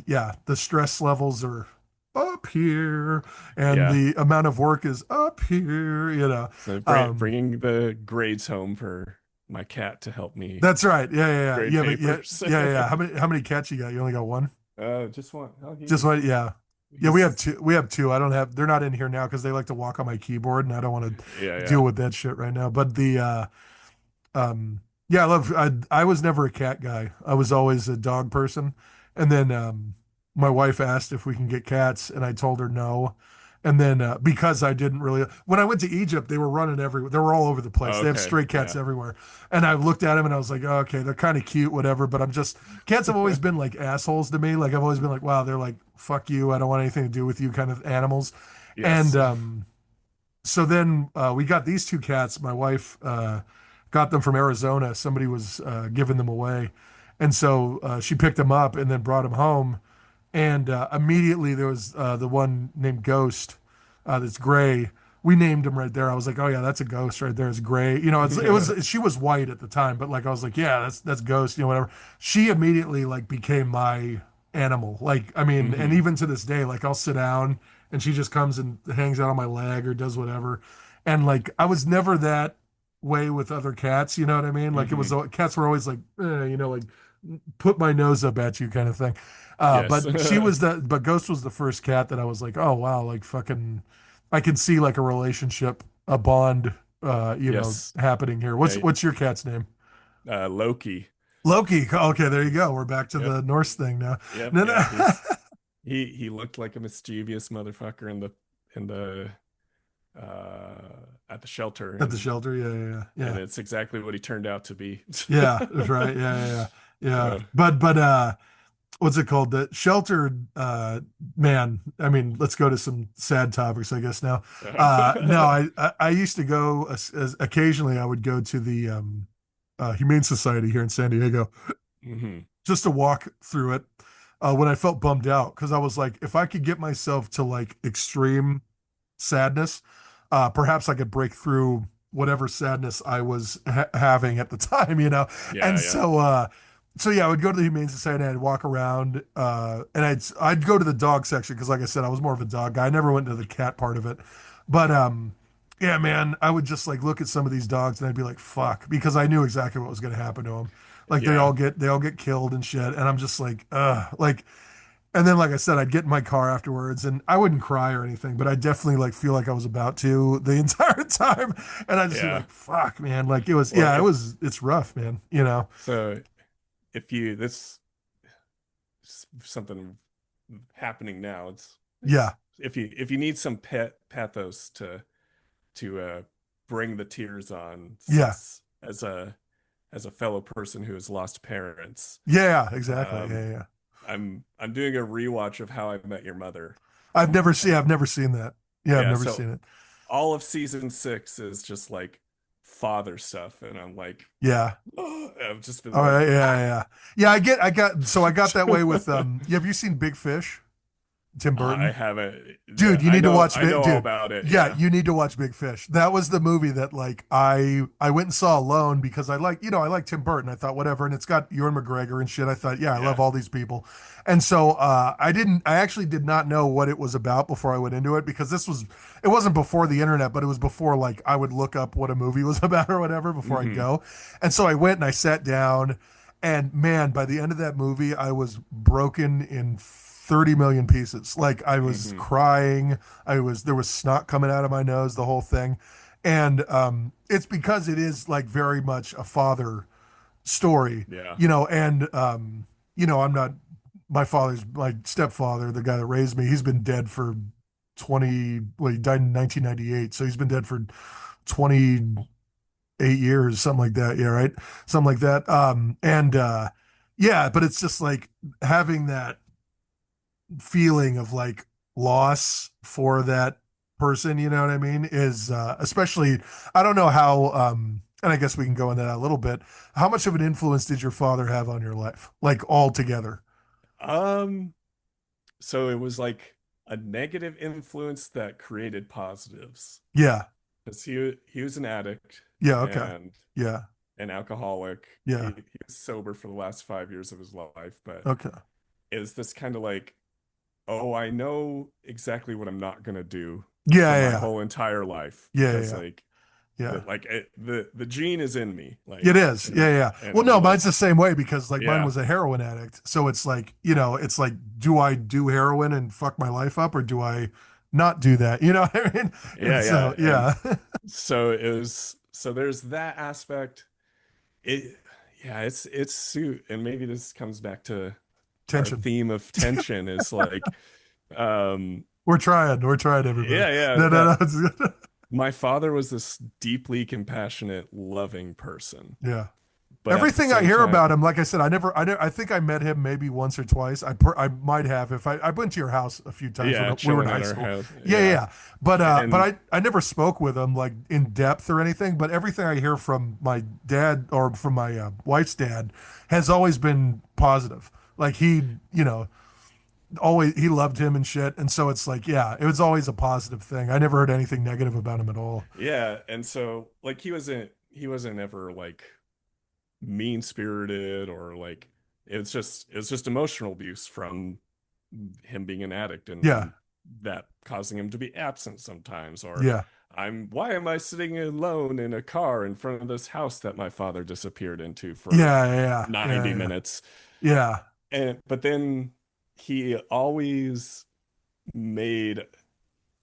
Yeah, the stress levels are up here and Yeah. the amount of work is up here. So Um, bringing the grades home for my cat to help me that's right. Yeah, yeah, yeah. grade Yeah, but yeah, papers. yeah, yeah. How many cats you got? You only got one? Just one. Oh, Just one? Yeah. Yeah, we have he's two. We have two. I don't have. They're not in here now because they like to walk on my keyboard, and I don't want to yeah, deal yeah. with that shit right now. But yeah, I was never a cat guy. I was always a dog person. And then my wife asked if we can get cats, and I told her no. And then because I didn't really, when I went to Egypt, they were running everywhere. They were all over the place. They have Okay. stray cats Yeah. everywhere. And I looked at them and I was like, oh, okay, they're kind of cute, whatever. But cats have always been like assholes to me. Like I've always been like, wow, they're like, fuck you. I don't want anything to do with you kind of animals. And Yes. so then we got these two cats. My wife got them from Arizona. Somebody was giving them away. And so she picked them up and then brought them home. And immediately there was the one named Ghost that's gray. We named him right there. I was like, oh yeah, that's a ghost right there. It's gray. You know, it was she was white at the time, but like I was like, yeah, that's Ghost. You know, whatever. She immediately like became my animal. Like I mean, and Hmm. even to this day, like I'll sit down and she just comes and hangs out on my leg or does whatever. And like I was never that way with other cats. You know what I mean? Like it was Hmm. cats were always like, you know, like put my nose up at you kind of thing. Yes. But she was but Ghost was the first cat that I was like, oh wow, like fucking, I can see like a relationship, a bond, you know, Yes. happening here. Yeah. What's your cat's name? Loki. Loki. Okay, there you go. We're back to Yep. the Norse thing now. Yep. No, no. Yeah. He looked like a mischievous motherfucker in the at the shelter, At the shelter. Yeah, yeah, yeah. and Yeah. it's exactly what he turned out to be. Yeah, that's right. Yeah, yeah, yeah. Yeah. So But what's it called? The shelter man, I mean, let's go to some sad topics, I guess now. No, I used to go as occasionally I would go to the Humane Society here in San Diego hmm. just to walk through it when I felt bummed out because I was like, if I could get myself to like extreme sadness, perhaps I could break through whatever sadness I was having at the time, you know. And Yeah, yeah, so yeah, I would go to the Humane Society and I'd walk around, and I'd go to the dog section because, like I said, I was more of a dog guy. I never went to the cat part of it, but yeah, man, I would just like look at some of these dogs and I'd be like, fuck, because I knew exactly what was going to happen to them. Like yeah. they all get killed and shit, and I'm just like, like and then, like I said, I'd get in my car afterwards, and I wouldn't cry or anything, but I definitely like feel like I was about to the entire time, and I just be Yeah. like, "Fuck, man!" Like it was, Well, yeah, it if was, it's rough, man. You know? so, if you this something happening now, it's Yeah, if you need some pet pathos to bring the tears on, yeah, as a fellow person who has lost parents. yeah, exactly. um, Yeah, yeah. I'm doing a rewatch of How I Met Your Mother. I've never seen that. Yeah, I've Yeah, never so seen it. all of season 6 is just like father stuff, and I'm like, Yeah. oh, I've just been All like, right. Yeah, yeah, yeah. I got that way with yeah, have you seen Big Fish? Tim I Burton. haven't. Dude, you need to watch I know all dude. about it. Yeah, Yeah, you need to watch Big Fish. That was the movie that like I went and saw alone because I like, you know, I like Tim Burton. I thought whatever, and it's got Ewan McGregor and shit. I thought, yeah, I love yeah, all these people. And so I actually did not know what it was about before I went into it because it wasn't before the internet, but it was before like I would look up what a movie was about or whatever before I'd hmm, go. And so I went and I sat down, and man, by the end of that movie, I was broken in 30 million pieces. Like I was hmm, crying. There was snot coming out of my nose, the whole thing. And it's because it is like very much a father story, yeah, you know, and you know, I'm not my stepfather, the guy that raised me, he's been dead for 20, well, he died in 1998. So he's been dead for 28 years, something like that. Yeah, right. Something like that. And yeah, but it's just like having that feeling of like loss for that person, you know what I mean? Is especially, I don't know how and I guess we can go into that a little bit. How much of an influence did your father have on your life? Like altogether? um so it was like a negative influence that created positives, Yeah. because he was an addict Yeah, okay. and Yeah. an alcoholic. Yeah. He was sober for the last 5 years of his life, but Okay. is this kind of like, oh, I know exactly what I'm not gonna do Yeah, for my yeah. whole entire life, Yeah, yeah, because yeah. like Yeah. the gene is in me, It like, is. Yeah, yeah. and Well, I'm no, like, mine's the same way because like mine yeah, was a heroin addict. So it's like, you know, it's like, do I do heroin and fuck my life up or do I not do that? You know what I mean? And yeah, so, yeah. And yeah. so there's that aspect. It Yeah, it's suit, and maybe this comes back to our Tension. theme of tension, is like, um We're trying, everybody. yeah, yeah, No, no, no. that It's good. my father was this deeply compassionate, loving person, Yeah. but at the Everything I same hear about time, him, like I said, I think I met him maybe once or twice. I might have if I went to your house a few times yeah, when we were in chilling high at our school. house, Yeah, yeah, yeah, yeah. But and I never spoke with him like in depth or anything. But everything I hear from my dad or from my wife's dad has always been positive. Like always he loved him and shit. And so it's like, yeah, it was always a positive thing. I never heard anything negative about him at all. yeah, and so like he wasn't ever like mean-spirited or like it was just emotional abuse from him being an addict Yeah, and that causing him to be absent sometimes or yeah, why am I sitting alone in a car in front of this house that my father disappeared into for yeah, yeah, yeah, 90 yeah, minutes yeah. and but then he always made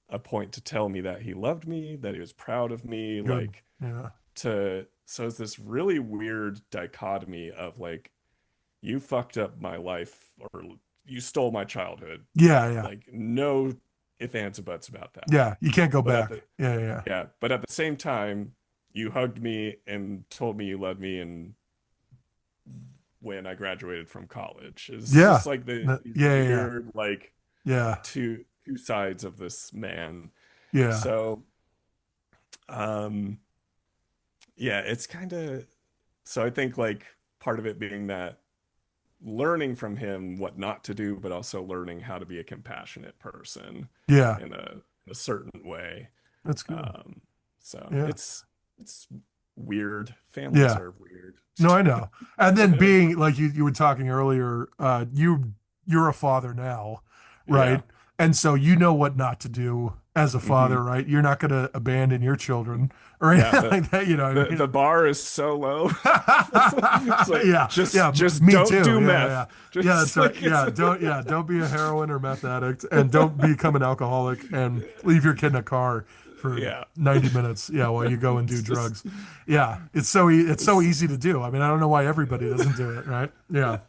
a point to tell me that he loved me, that he was proud of me, Good. like Yeah, to so it's this really weird dichotomy of like you fucked up my life or you stole my childhood. yeah, yeah, Like no if ands or buts about that. yeah. You can't go But at back. the Yeah, yeah, yeah, but at the same time, you hugged me and told me you loved me and when I graduated from college. It's yeah, just like these Yeah, yeah, weird like yeah, two sides of this man. yeah, So um yeah, it's kind of so I think like part of it being that learning from him what not to do, but also learning how to be a compassionate person yeah. in a certain way. That's good. Um, so Yeah, it's weird. Families yeah. are weird. No, I know. And then being like you were talking earlier, you're a father now, right? Yeah. And so you know what not to do as a Hmm. father, right? You're not going to abandon your children or Yeah. anything The like that, you know what the I the mean? bar is so low. It's like Yeah, yeah, just me don't too. do Yeah, yeah. meth. Yeah, that's Just right. like it's Don't be a heroin or meth addict and don't become an alcoholic and leave your kid in a car for yeah. 90 minutes, yeah, while you go and do It's just drugs. Yeah, it's so it's easy to do. I mean, I don't know why everybody doesn't do it, right? Yeah.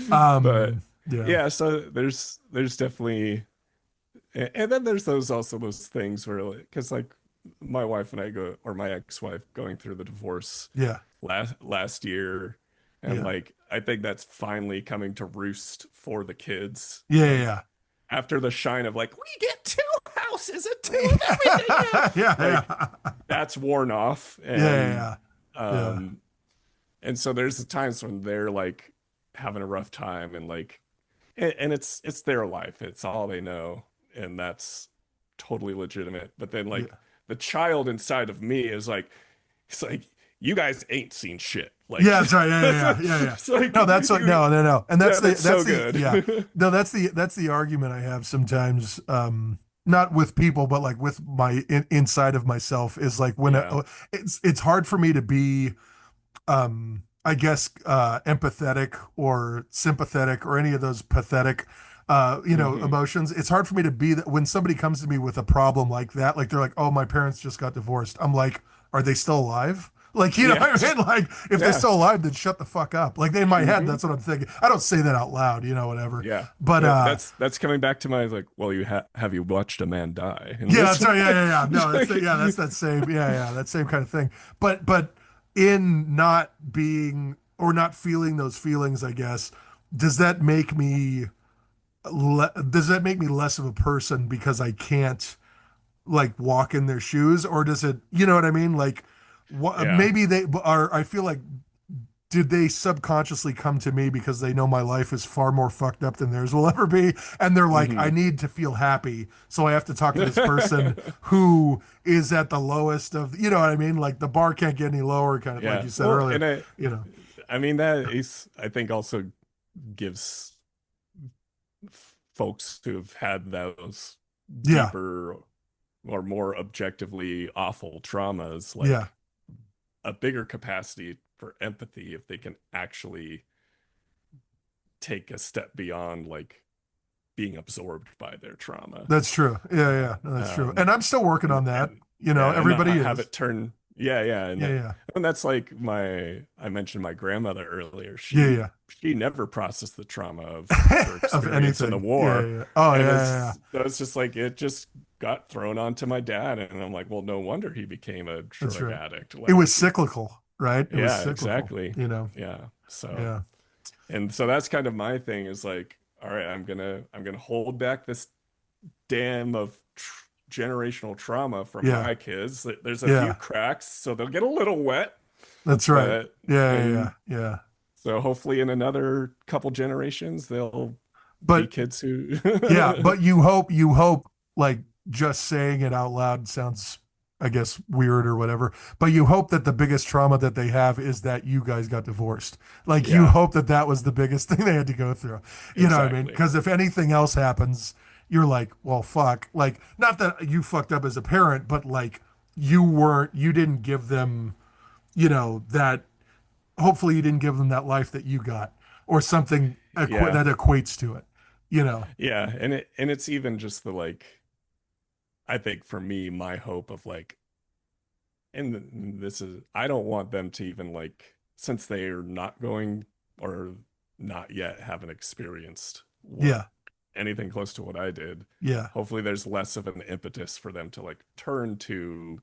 but Yeah. yeah, so there's definitely and then there's those things where like because like my wife and I go or my ex-wife going through the divorce Yeah. last year and Yeah. like I think that's finally coming to roost for the kids Yeah. like Yeah. after the shine of like we get two houses and two of everything now Yeah. like Yeah. that's worn off Yeah. Yeah. um and so there's the times when they're like having a rough time and like and it's their life. It's all they know, and that's totally legitimate. But then Yeah. like the child inside of me is like it's like you guys ain't seen shit. Like Yeah, that's right. Yeah, yeah, yeah, yeah, yeah. it's like No, that's what. you No, no, no. And yeah, that's so yeah. good. No, that's the argument I have sometimes. Not with people, but like with my inside of myself is like when Yeah. it's hard for me to be I guess empathetic or sympathetic or any of those pathetic Hmm. emotions. It's hard for me to be that when somebody comes to me with a problem like that, like they're like, "Oh, my parents just got divorced." I'm like, "Are they still alive?" Like, you know Yeah. what I mean? Like, if they're Yeah. still alive, then shut the fuck up. Like in my head, Hmm. that's what I'm thinking. I don't say that out loud, whatever. Yeah. But That's coming back to my like, well, you have you watched a man die? And yeah, this that's right. Yeah, yeah, yeah. No, that's like, that's that same. Yeah, yeah, that same kind of thing. But in not being or not feeling those feelings, I guess, does that make me does that make me less of a person because I can't like walk in their shoes, or does it? You know what I mean? Like, what? yeah. Maybe they are. I feel like did they subconsciously come to me because they know my life is far more fucked up than theirs will ever be, and they're like, I Hmm. need to feel happy, so I have to talk to this person who is at the lowest of, you know what I mean, like the bar can't get any lower, kind of like Yeah. you said Well, earlier, and you know. I mean that is I think also gives folks who've had those Yeah, deeper or more objectively awful traumas yeah, like a bigger capacity for empathy if they can actually take a step beyond like being absorbed by their trauma. that's true. Yeah, yeah, no, that's true, Um, and I'm still working on that. and yeah, and not Everybody have is. it turn yeah, Yeah, yeah, and that's like my I mentioned my grandmother earlier. yeah, She never processed the trauma of yeah. her Of experience in the anything. Yeah, war, yeah. Oh, yeah, and yeah, it's just like it just got thrown onto my dad, and I'm like, well, no wonder he became a that's drug right. addict. It was Like, cyclical, right? It was Yeah, cyclical, exactly. you know. Yeah. So, Yeah. and so that's kind of my thing is like, all right, I'm gonna hold back this dam of generational trauma from Yeah. my kids. There's a few Yeah. cracks, so they'll get a little wet, That's right. but Yeah, yeah, and yeah. Yeah. so hopefully in another couple generations they'll be But kids who yeah, but you hope like just saying it out loud sounds, I guess, weird or whatever. But you hope that the biggest trauma that they have is that you guys got divorced. Like you yeah, hope that that was the biggest thing they had to go through. You know what I mean? exactly. Because if anything else happens, you're like, well, fuck. Like, not that you fucked up as a parent, but like you didn't give them, that. Hopefully, you didn't give them that life that you got, or something Yeah. that equates to it. You know? Yeah, and it's even just the like I think for me my hope of like and this is I don't want them to even like since they are not going or not yet haven't experienced what Yeah. anything close to what I did. Yeah. Hopefully there's less of an impetus for them to like turn to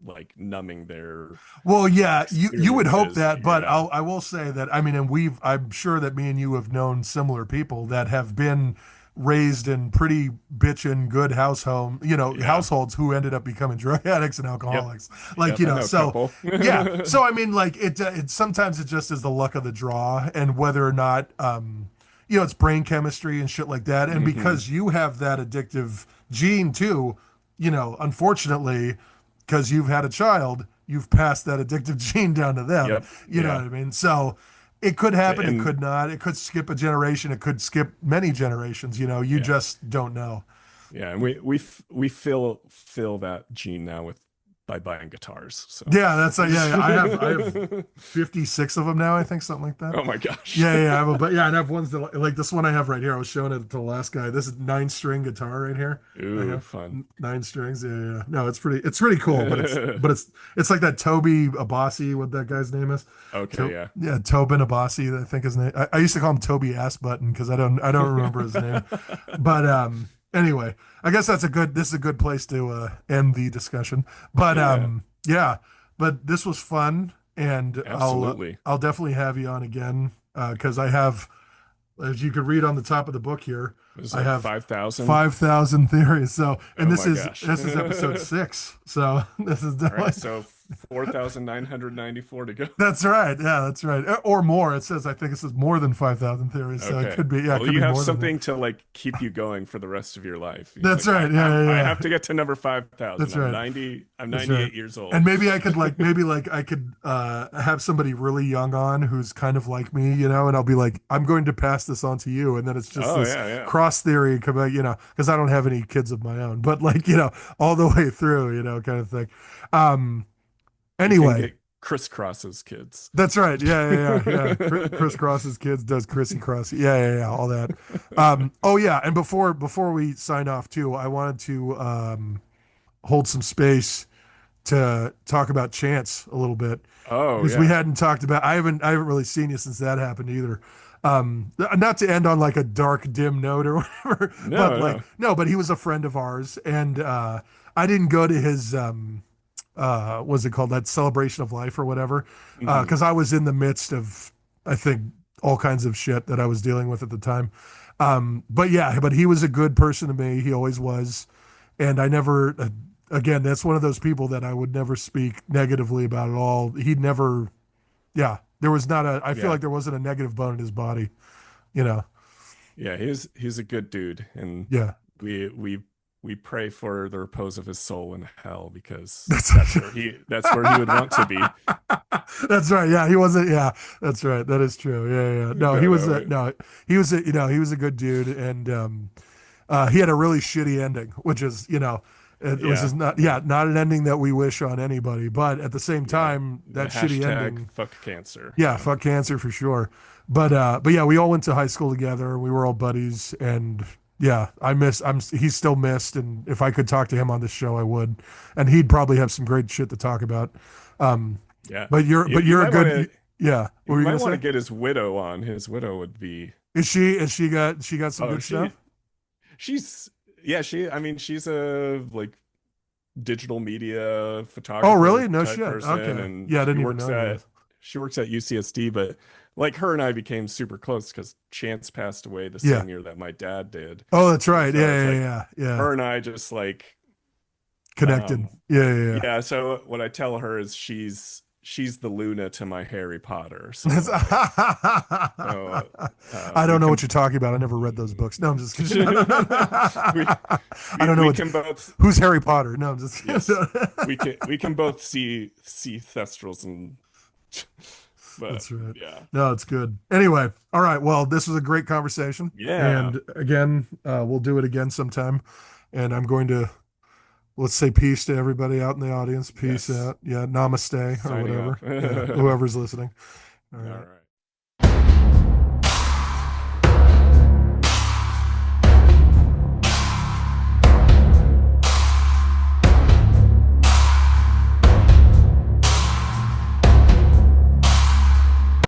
like numbing their Well, yeah, you would hope experiences. that, but Yeah. I will say that, I mean, and I'm sure that me and you have known similar people that have been raised in pretty bitchin' good Yeah. households who ended up becoming drug addicts and Yep. alcoholics. Like, Yep. I know a so couple. yeah. So I mean, like it sometimes it just is the luck of the draw and whether or not it's brain chemistry and shit like that. And hmm because you have that addictive gene too, unfortunately, because you've had a child, you've passed that addictive gene down to them. Yep. You know what Yeah. I mean? So it could happen, it And could not. It could skip a generation, it could skip many generations, you yeah. just don't know. Yeah, and we fill that gene now with by buying guitars. So Yeah, that's like, yeah, yeah. I have 56 of them now, I think, something like that. oh my gosh. Yeah, yeah, but yeah, and I have ones that like this one I have right here. I was showing it to the last guy. This is 9 string guitar right here. I Ooh, have fun. 9 strings. Yeah, yeah, yeah. No, it's pretty cool, but it's like that Toby Abasi, what that guy's name is. Okay, yeah. Yeah, Tobin Abasi, I think his name. I used to call him Toby Ass Button because I don't remember his name. But anyway, I guess this is a good place to end the discussion. But Yeah, yeah, but this was fun, and absolutely. I'll definitely have you on again because I have, as you could read on the top of the book here, It was I like have 5,000. 5,000 theories. So, and Oh this my is gosh. this is episode 6. So this is All right, definitely. so 4,994 to go. That's right. Yeah, that's right. Or more. I think it says more than 5,000 theories. So it Okay. could be, yeah, it Well, could you be have more than that. something to like keep you going for the rest of your life. He's That's like, I right. Yeah, have yeah, I yeah. have to get to number 5,000. That's I'm right. 90, I'm That's right. 98 years And old. maybe I could have somebody really young on who's kind of like me, and I'll be like, I'm going to pass this on to you. And then it's just Oh this yeah, yeah. cross theory, because I don't have any kids of my own, but like, all the way through, kind of thing. Um, You can anyway, get crisscrosses kids. that's right. Yeah, yeah, yeah, yeah. Chris Cross's kids does Chrissy Cross. Yeah, yeah, yeah. All that. Oh yeah. And before we sign off too, I wanted to hold some space to talk about Chance a little bit Oh because we yeah. hadn't talked about. I haven't really seen you since that happened either. Not to end on like a dark, dim note or whatever, but No, like no. no, but he was a friend of ours, and I didn't go to his what's it called, that celebration of life or whatever, hmm because I was in the midst of, I think, all kinds of shit that I was dealing with at the time. But yeah, but he was a good person to me. He always was, and I never. Again, that's one of those people that I would never speak negatively about at all. He'd never. Yeah, there was not a. I feel Yeah. like there wasn't a negative bone in his body. You know. Yeah, he's a good dude, and Yeah. we we we pray for the repose of his soul in hell because That's that's where he would want to be. that's right. Yeah, he wasn't. Yeah, that's right. That is true. Yeah, yeah. No, he No, was no, a wait. no. He was a good dude, and he had a really shitty ending, which is it was Yeah, just not an ending that we wish on anybody. But at the same yeah. time, The that shitty hashtag ending, fuck cancer. yeah, Yeah, fuck cancer for sure. But yeah, we all went to high school together. We were all buddies, and yeah, he's still missed. And if I could talk to him on this show, I would, and he'd probably have some great shit to talk about. Um, yeah. but you're You but you you're a might want good, to yeah. What you were you might gonna want to say? get his widow on. His widow would be. Is she got some Oh, good stuff? she's yeah. I mean, she's a like digital media Oh, photographer really? No type shit. person, Okay. and Yeah, I didn't even know any of this. she works at UCSD. But like her and I became super close because Chance passed away the Yeah. same year that my dad did, Oh, that's and right. so Yeah, it's yeah, like yeah, yeah. her and I just like Connected. um Yeah, yeah, yeah. So what I tell her is she's the Luna to my Harry Potter. yeah. So so I we don't know what can you're talking about. I never read those books. No, I'm just kidding. we, I don't know we what. can both Who's Harry Potter? No, I'm just yes kidding. we can both see thestrals and but That's right. yeah. No, it's good. Anyway, all right. Well, this was a great conversation. Yeah. And again, we'll do it again sometime. And I'm going to let's say peace to everybody out in the audience. Peace Yes. out. Yeah, namaste or Signing whatever. off. Yeah, whoever's listening. All All right. right.